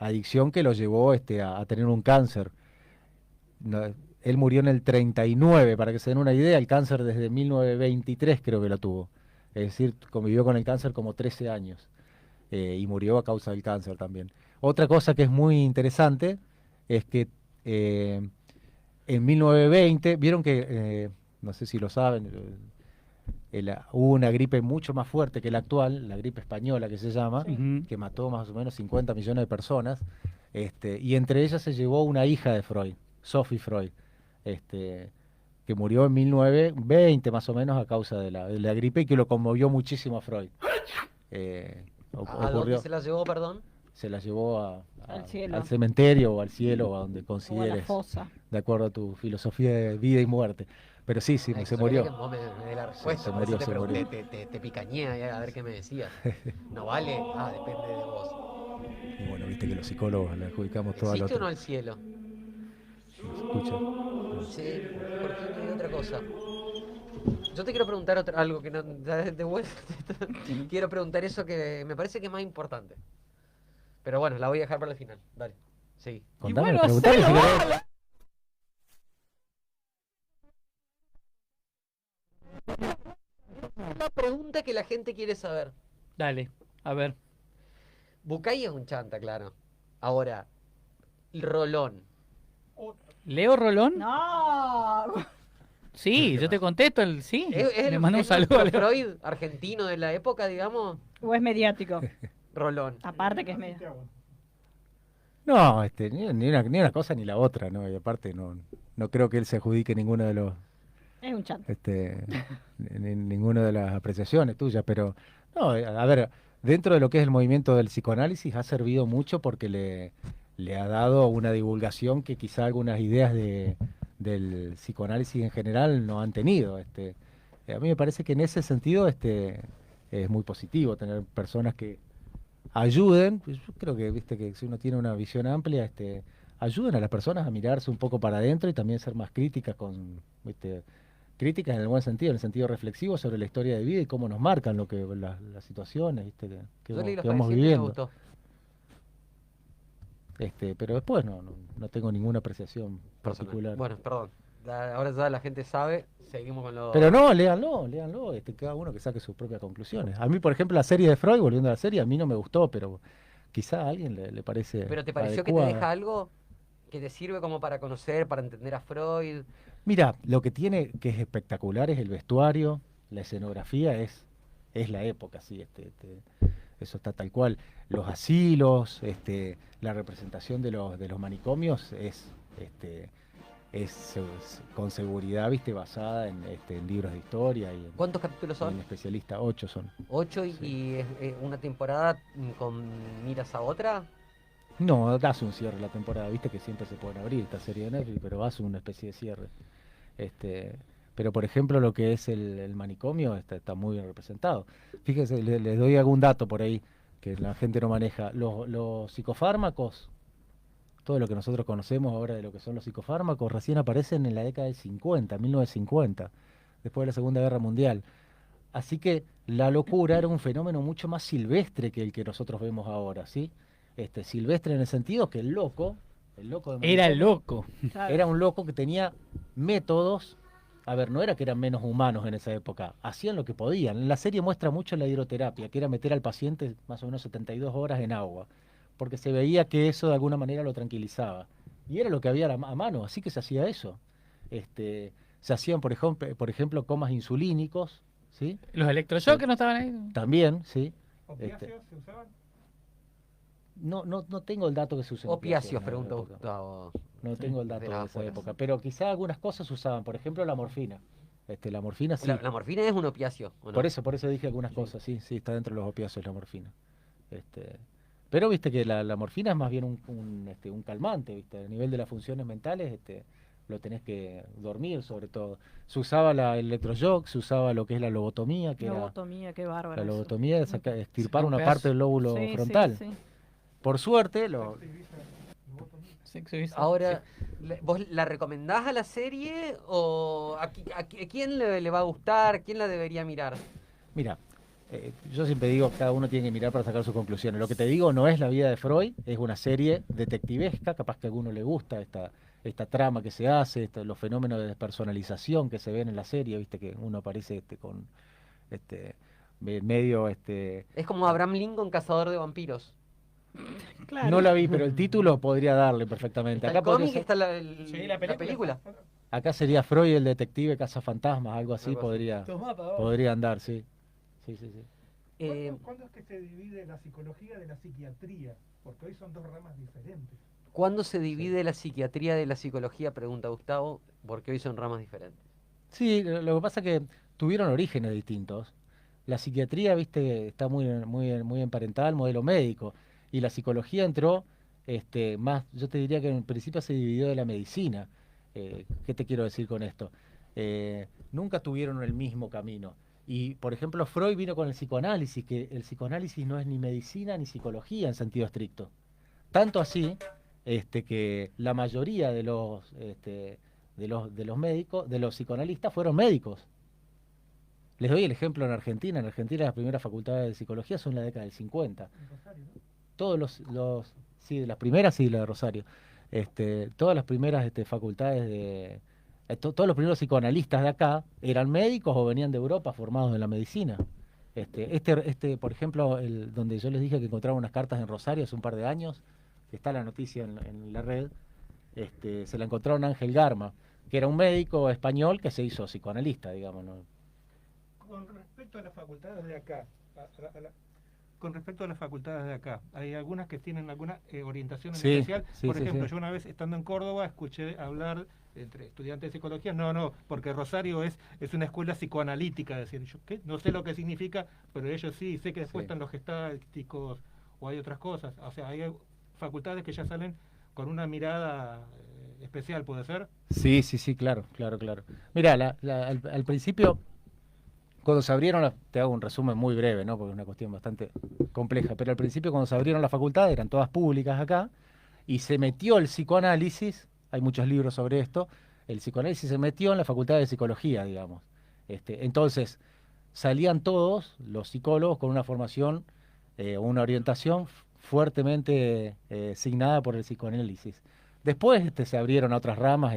Adicción que lo llevó a tener un cáncer. Él murió en el 39, para que se den una idea, el cáncer desde 1923 creo que lo tuvo. Es decir, convivió con el cáncer como 13 años y murió a causa del cáncer también. Otra cosa que es muy interesante es que en 1920, vieron que, no sé si lo saben, hubo una gripe mucho más fuerte que la actual, la gripe española que se llama, Ujú. que mató más o menos 50 millones de personas, y entre ellas se llevó una hija de Freud, Sophie Freud, que murió en 1920 más o menos a causa de la gripe y que lo conmovió muchísimo a Freud. ¿A dónde se la llevó, perdón? Se la llevó Al cielo. al cementerio o al cielo o a donde O a la consideres, fosa. de acuerdo a tu filosofía de vida y muerte. Pero sí, Ay, se solo murió. quería que vos me dé la respuesta. se por eso murió, te se pregunté, murió. te picañé a ver qué me decías. ¿No vale? Ah, depende de vos. Y bueno, viste que los psicólogos le adjudicamos todo al ¿Existe o no otro. el cielo? Escucha. Sí, Jorgito, y otra cosa. Yo te quiero preguntar algo que no. De vuelta. Quiero preguntar eso que me parece que es más importante. Pero bueno, la voy a dejar para el final. Dale. Sí. Contame, bueno, preguntale si hacelo, querés. Una pregunta que la gente quiere saber. Dale, a ver. Bucay es un chanta, claro. Ahora, Rolón. ¿Leo Rolón? No. Sí, yo te contesto, sí. ¿Es Le mando un es saludo a nuestro Leo. Freud argentino de la época, digamos? O es mediático. Rolón. Aparte que es mediático. No, ni una cosa ni la otra, ¿no? Y aparte no creo que él se adjudique ninguno de los Es un chat. ninguna de las apreciaciones tuyas, pero no, a ver, dentro de lo que es el movimiento del psicoanálisis ha servido mucho porque le ha dado una divulgación que quizá algunas ideas del psicoanálisis en general no han tenido. A mí me parece que en ese sentido es muy positivo tener personas que ayuden. Pues yo creo que viste que si uno tiene una visión amplia, ayuden a las personas a mirarse un poco para adentro y también ser más críticas críticas en el buen sentido, en el sentido reflexivo sobre la historia de vida y cómo nos marcan las situaciones, ¿viste? que Yo leí vamos, los que vamos parecientes y me viviendo. gustó. Pero después no tengo ninguna apreciación Personal. particular. Bueno, perdón. Ahora ya la gente sabe, seguimos con lo... Pero no, léanlo, cada uno que saque sus propias conclusiones. A mí, por ejemplo, la serie de Freud, volviendo a la serie, a mí no me gustó, pero quizá a alguien le parece ¿Pero te pareció que te adecuada. deja algo que te sirve como para conocer, para entender a Freud? Mira, lo que tiene que es espectacular es el vestuario, la escenografía es la época, sí, eso está tal cual. Los asilos, la representación de los manicomios es con seguridad, viste, basada en libros de historia y ¿Cuántos capítulos en son? especialistas, 8 son. 8 Sí. y es una temporada con miras a otra. No, hace un cierre la temporada, viste que siempre se pueden abrir esta serie de Netflix, pero hace una especie de cierre. Pero por ejemplo lo que es el manicomio está muy bien representado. Fíjese, les doy algún dato por ahí que la gente no maneja. Los psicofármacos, todo lo que nosotros conocemos ahora de lo que son los psicofármacos, recién aparecen en la década del 50, 1950, después de la Segunda Guerra Mundial. Así que la locura era un fenómeno mucho más silvestre que el que nosotros vemos ahora, ¿sí? Silvestre en el sentido que el loco de Era el manicomio, loco. Claro. era un loco que tenía métodos. A ver, no era que eran menos humanos en esa época, hacían lo que podían. La serie muestra mucho la hidroterapia, que era meter al paciente más o menos 72 horas en agua, porque se veía que eso de alguna manera lo tranquilizaba. Y era lo que había a mano, así que se hacía eso. Se hacían, por ejemplo, comas insulínicos, ¿sí? Los electroshocks que no estaban ahí. También, ¿sí? ¿Opiáceos se usaban? No tengo el dato que se usen Opiáceos, en pregunta esa época. Gustavo. No tengo el dato de de, las esa afueras. época, pero quizá algunas cosas se usaban, por ejemplo la morfina. La morfina sí. La morfina es un opiáceo, ¿o no? Por eso dije algunas cosas, sí, está dentro de los opiáceos la morfina. Pero viste que la morfina es más bien un calmante, viste, a nivel de las funciones mentales, lo tenés que dormir sobre todo. Se usaba el electroshock, se usaba lo que es la lobotomía, que Lobotomía, qué bárbaro. la eso. lobotomía es extirpar Sacar un una pedazo. parte del lóbulo Sí, sí, frontal. sí. Por suerte, Ahora, ¿vos la recomendás a la serie o a quién le va a gustar? ¿Quién la debería mirar? mira, yo siempre digo, cada uno tiene que mirar para sacar sus conclusiones. Lo que te digo no es la vida de Freud, es una serie detectivesca, capaz que a alguno le gusta esta trama que se hace, los fenómenos de despersonalización que se ven en la serie, viste que uno aparece con medio Es como Abraham Lincoln, cazador de vampiros. Claro. no la vi, pero el título podría darle perfectamente. Está el podría cómic, ser- está Sí, la la película. acá sería Freud el detective cazafantasmas, algo así Algo así. podría andar, sí. Sí. Eh, ¿Cuándo es que se divide la psicología de la psiquiatría? Porque hoy son dos ramas diferentes. ¿Cuándo se divide la psiquiatría de la psicología? Pregunta Gustavo, porque hoy son ramas diferentes. Sí, lo que pasa es que tuvieron orígenes distintos. La psiquiatría, viste, está muy emparentada al modelo médico. Y la psicología entró más, yo te diría que en principio se dividió de la medicina. ¿Qué te quiero decir con esto? Nunca tuvieron el mismo camino. Y, por ejemplo, Freud vino con el psicoanálisis, que el psicoanálisis no es ni medicina ni psicología en sentido estricto. Tanto así que la mayoría de los médicos, de los psicoanalistas, fueron médicos. Les doy el ejemplo en Argentina. En Argentina las primeras facultades de psicología son la década del 50. Todos sí, las primeras sí, la de Rosario. Todas las primeras facultades todos los primeros psicoanalistas de acá eran médicos o venían de Europa formados en la medicina. Por ejemplo, donde yo les dije que encontraron unas cartas en Rosario hace un par de años, está la noticia en la red, se la encontraron a Ángel Garma, que era un médico español que se hizo psicoanalista, digamos, ¿no? Con respecto a las facultades de acá, con respecto a las facultades de acá, hay algunas que tienen alguna orientación en Sí, especial. sí, Por sí, ejemplo, sí. yo una vez estando en Córdoba escuché hablar entre estudiantes de psicología, no, porque Rosario es una escuela psicoanalítica, decir, yo ¿qué? No sé lo que significa, pero ellos sí, sé que después Sí. están los gestálticos o hay otras cosas, o sea, hay facultades que ya salen con una mirada especial, ¿puede ser? Sí, claro. Mira, al principio, cuando se abrieron, te hago un resumen muy breve, ¿no? Porque es una cuestión bastante compleja, pero al principio cuando se abrieron las facultades eran todas públicas acá, y se metió el psicoanálisis, hay muchos libros sobre esto, el psicoanálisis se metió en la facultad de psicología, digamos. Entonces, salían todos los psicólogos con una formación, una orientación fuertemente signada por el psicoanálisis. Después se abrieron a otras ramas,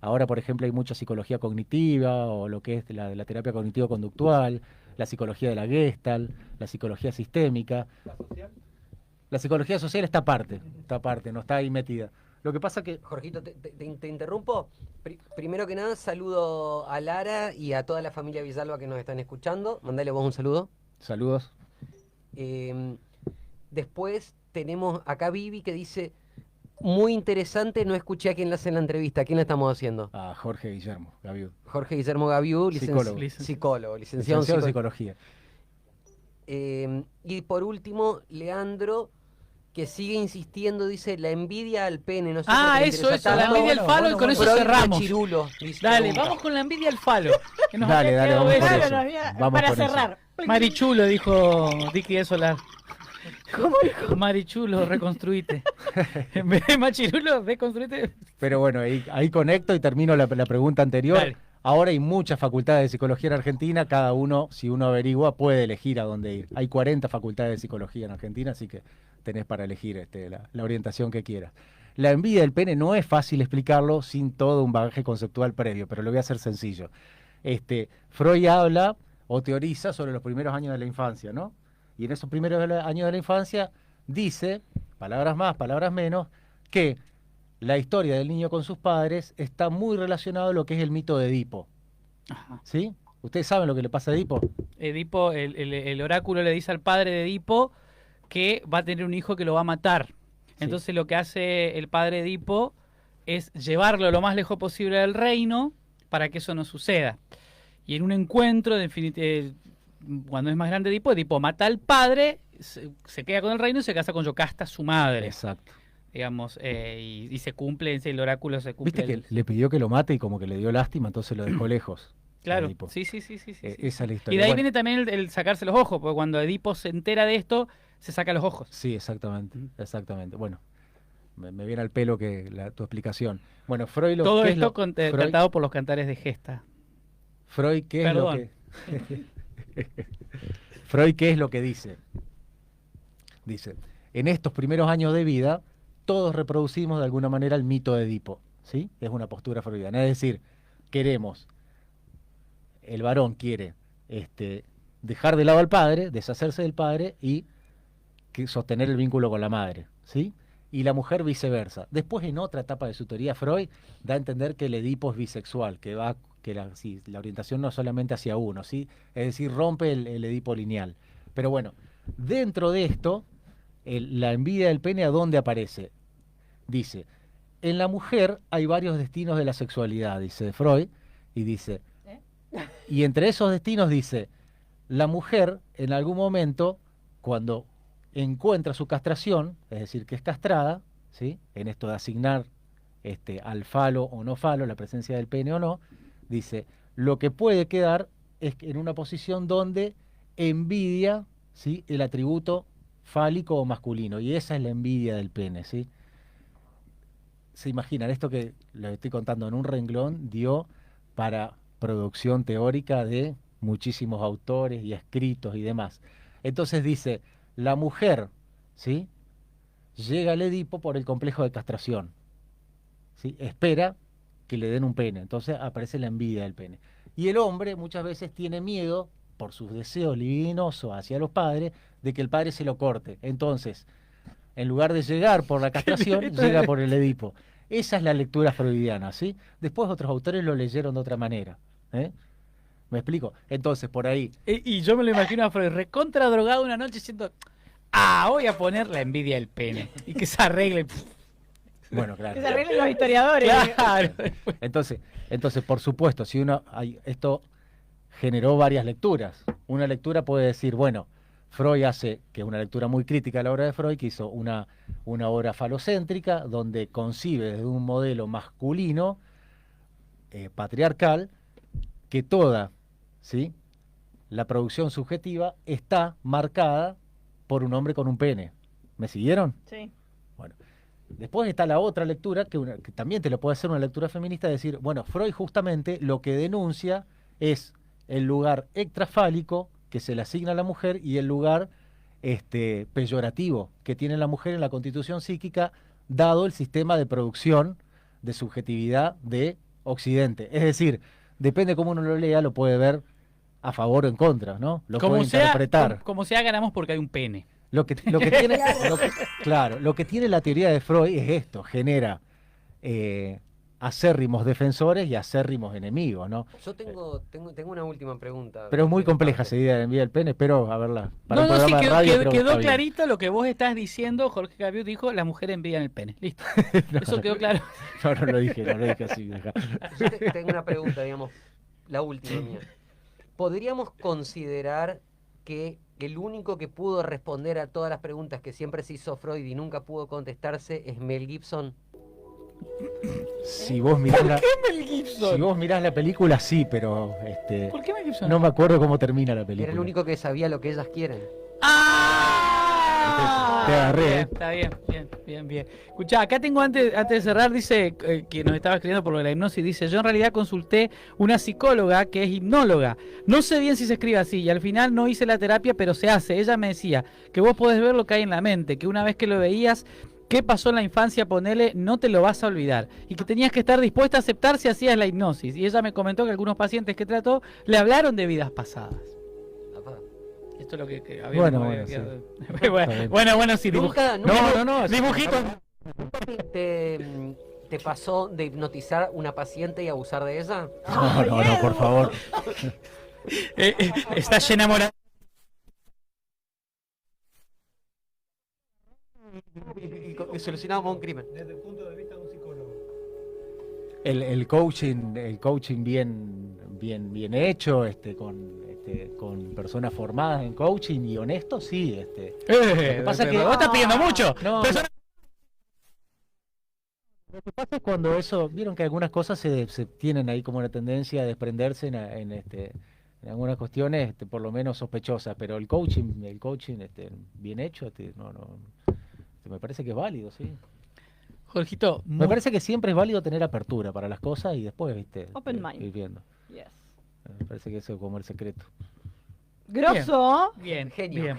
ahora por ejemplo hay mucha psicología cognitiva, o lo que es la terapia cognitivo-conductual, la psicología de la Gestalt, la psicología sistémica. ¿La social? La psicología social está aparte, no está ahí metida. Lo que pasa que... Jorgito, te interrumpo. Primero que nada, saludo a Lara y a toda la familia Villalba que nos están escuchando. Mandale vos un saludo. Saludos. Después tenemos acá Vivi que dice, muy interesante, no escuché a quién le hace la entrevista. ¿A quién le estamos haciendo? A Jorge Guillermo Gaviu. Jorge Guillermo Gaviu, psicólogo, licenciado en psicología. Y por último, Leandro, que sigue insistiendo, dice, la envidia al pene. No sé eso, la envidia al falo, y con eso cerramos. Machirulo, Dale, vamos con la envidia al falo. Que nos Dale, había quedado vamos por eso. eso. Vamos para por cerrar. eso. Marichulo, dijo Dicky de Solar. ¿Cómo dijo? Marichulo, reconstruite. En vez de machirulo, reconstruite. Pero bueno, ahí conecto y termino la pregunta anterior. Dale. Ahora hay muchas facultades de psicología en Argentina, cada uno, si uno averigua, puede elegir a dónde ir. Hay 40 facultades de psicología en Argentina, así que tenés para elegir la orientación que quieras. La envidia del pene no es fácil explicarlo sin todo un bagaje conceptual previo, pero lo voy a hacer sencillo. Freud habla o teoriza sobre los primeros años de la infancia, ¿no? Y en esos primeros años de la infancia dice, palabras más, palabras menos, que la historia del niño con sus padres está muy relacionado a lo que es el mito de Edipo. Ajá. ¿Sí? ¿Ustedes saben lo que le pasa a Edipo? Edipo, el oráculo le dice al padre de Edipo que va a tener un hijo que lo va a matar. Sí. Entonces lo que hace el padre de Edipo es llevarlo lo más lejos posible del reino para que eso no suceda. Y en un encuentro, cuando es más grande Edipo mata al padre, se queda con el reino y se casa con Yocasta, su madre. Exacto. Digamos, y se cumple, el oráculo se cumple. Viste que le pidió que lo mate y como que le dio lástima, entonces lo dejó lejos. Claro, Edipo. sí. Esa es la Y historia. de ahí Bueno, viene también el sacarse los ojos, porque cuando Edipo se entera de esto, se saca los ojos. sí, exactamente. Bueno, me viene al pelo tu explicación. Bueno, Freud Todo ¿qué es esto Freud- cantado por los cantares de Gesta. Freud, ¿qué es Perdón. Freud, ¿qué es lo que dice? Dice, en estos primeros años de vida, todos reproducimos de alguna manera el mito de Edipo, ¿sí? Es una postura freudiana. Es decir, el varón quiere dejar de lado al padre, deshacerse del padre y sostener el vínculo con la madre, ¿sí? Y la mujer viceversa. Después, en otra etapa de su teoría, Freud da a entender que el Edipo es bisexual, que la orientación no es solamente hacia uno, ¿sí? Es decir, rompe el Edipo lineal. Pero bueno, dentro de esto, la envidia del pene, ¿a dónde aparece? Dice, en la mujer hay varios destinos de la sexualidad, dice Freud, y dice, y entre esos destinos dice, la mujer en algún momento, cuando encuentra su castración, es decir, que es castrada, ¿sí? En esto de asignar al falo o no falo, la presencia del pene o no, dice, lo que puede quedar es en una posición donde envidia, ¿sí? El atributo fálico o masculino, y esa es la envidia del pene, ¿sí? Se imaginan, esto que les estoy contando en un renglón dio para producción teórica de muchísimos autores y escritos y demás. Entonces dice, la mujer, ¿sí? Llega al Edipo por el complejo de castración, ¿sí? Espera que le den un pene, entonces aparece la envidia del pene. Y el hombre muchas veces tiene miedo, por sus deseos libidinosos hacia los padres, de que el padre se lo corte. Entonces, en lugar de llegar por la castración, llega por el Edipo. Esa es la lectura freudiana, ¿sí? Después otros autores lo leyeron de otra manera, ¿eh? ¿Me explico? Entonces, por ahí... Y yo me lo imagino a Freud recontra drogado una noche diciendo, voy a poner la envidia del pene. Y que se arregle. Bueno, claro. Que se arreglen los historiadores. Claro. Entonces, por supuesto, si esto generó varias lecturas. Una lectura puede decir, bueno, Freud hace, que es una lectura muy crítica a la obra de Freud, que hizo una obra falocéntrica, donde concibe desde un modelo masculino, patriarcal, que toda, ¿sí? La producción subjetiva está marcada por un hombre con un pene. ¿Me siguieron? Sí. Bueno, Después está la otra lectura, que también te lo puede hacer una lectura feminista, decir, bueno, Freud justamente lo que denuncia es el lugar extrafálico que se le asigna a la mujer y el lugar peyorativo que tiene la mujer en la constitución psíquica, dado el sistema de producción de subjetividad de Occidente. Es decir, depende cómo uno lo lea, lo puede ver a favor o en contra, ¿no? Lo puede interpretar. Como sea, ganamos porque hay un pene. Lo que tiene, lo que tiene la teoría de Freud es esto, genera acérrimos defensores y acérrimos enemigos, ¿no? Yo tengo una última pregunta. Pero es muy compleja esa idea de enviar el pene, espero haberla. Para un programa de radio, quedó clarito lo que vos estás diciendo. Jorge Gaviu dijo, las mujeres envían el pene. Listo. Eso quedó claro. No lo dije así. Yo tengo una pregunta, digamos, la última mía. ¿Podríamos considerar que el único que pudo responder a todas las preguntas que siempre se hizo Freud y nunca pudo contestarse es Mel Gibson? Si vos mirás Mel Gibson? Si vos mirás la película, sí, pero ¿por qué Mel Gibson? No me acuerdo cómo termina la película. Era el único que sabía lo que ellas quieren. Te agarré. Está bien. Escuchá, acá tengo antes de cerrar, dice que nos estaba escribiendo por lo de la hipnosis, dice, yo en realidad consulté una psicóloga que es hipnóloga. No sé bien si se escribe así y al final no hice la terapia, pero se hace. Ella me decía que vos podés ver lo que hay en la mente, que una vez que lo veías, qué pasó en la infancia, ponele, no te lo vas a olvidar. Y que tenías que estar dispuesta a aceptar si hacías la hipnosis. Y ella me comentó que algunos pacientes que trató le hablaron de vidas pasadas. Esto es lo que había. Bueno, sí. No, Dibujitos. ¿Te pasó de hipnotizar una paciente y abusar de ella? No, por favor. Estás enamorada. Y solucionamos un crimen. Desde el punto de vista de un psicólogo. El coaching bien hecho, con personas formadas en coaching y honestos, sí. Lo que pasa es que vos estás pidiendo mucho. No, lo que pasa es cuando vieron que algunas cosas se tienen ahí como una tendencia a desprenderse en algunas cuestiones, por lo menos sospechosas, pero el coaching bien hecho, me parece que es válido, sí. Jorgito, me parece que siempre es válido tener apertura para las cosas y después, Open mind. ir viendo. Yes. Me parece que eso es como el secreto. Grosso. Bien. Genio,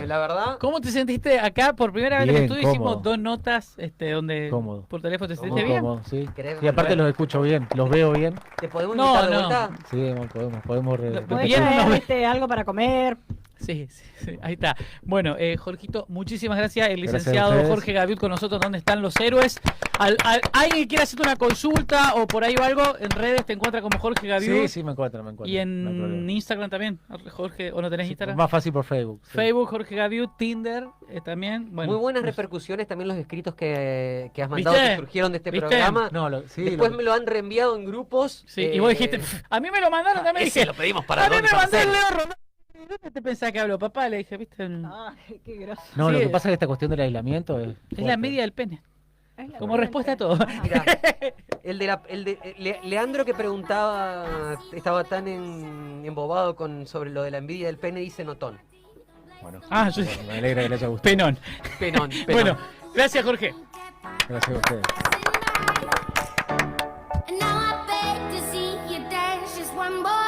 la verdad. ¿Cómo te sentiste acá? Por primera vez en el estudio hicimos 2 notas donde cómodo. Por teléfono. ¿Te sentiste bien? Cómodo, sí. Y aparte los escucho bien, los veo bien. ¿Te podemos invitar de vuelta? Sí, podemos ¿Puedes traer algo para comer? Sí, ahí está. Bueno, Jorgito, muchísimas gracias. El licenciado Jorge Gaviu con nosotros, ¿dónde están los héroes? ¿Alguien que quiera hacerte una consulta o por ahí o algo? En redes te encuentra como Jorge Gaviu. Sí, me encuentro. Y en Instagram también, Jorge, ¿o no tenés Instagram? Más fácil por Facebook. Sí. Facebook, Jorge Gaviu, Tinder también. Bueno, muy buenas repercusiones también los escritos que has mandado que surgieron de este programa. Después me lo han reenviado en grupos. Sí, y vos dijiste, a mí me lo mandaron también. Ese lo pedimos para a mí me mandó el Leo Rondón. ¿Dónde te pensás que habló, papá? Le dije, ¿viste? Qué grosso. No, sí, lo que pasa es que esta cuestión del aislamiento es la media del pene. Como respuesta a todo. Mira, Leandro que preguntaba, estaba tan embobado sobre lo de la envidia del pene, dice notón. Bueno, yo me alegra que le haya gustado. Penón. Bueno, gracias, Jorge. Gracias a ustedes. And now I beg to see you dance just one more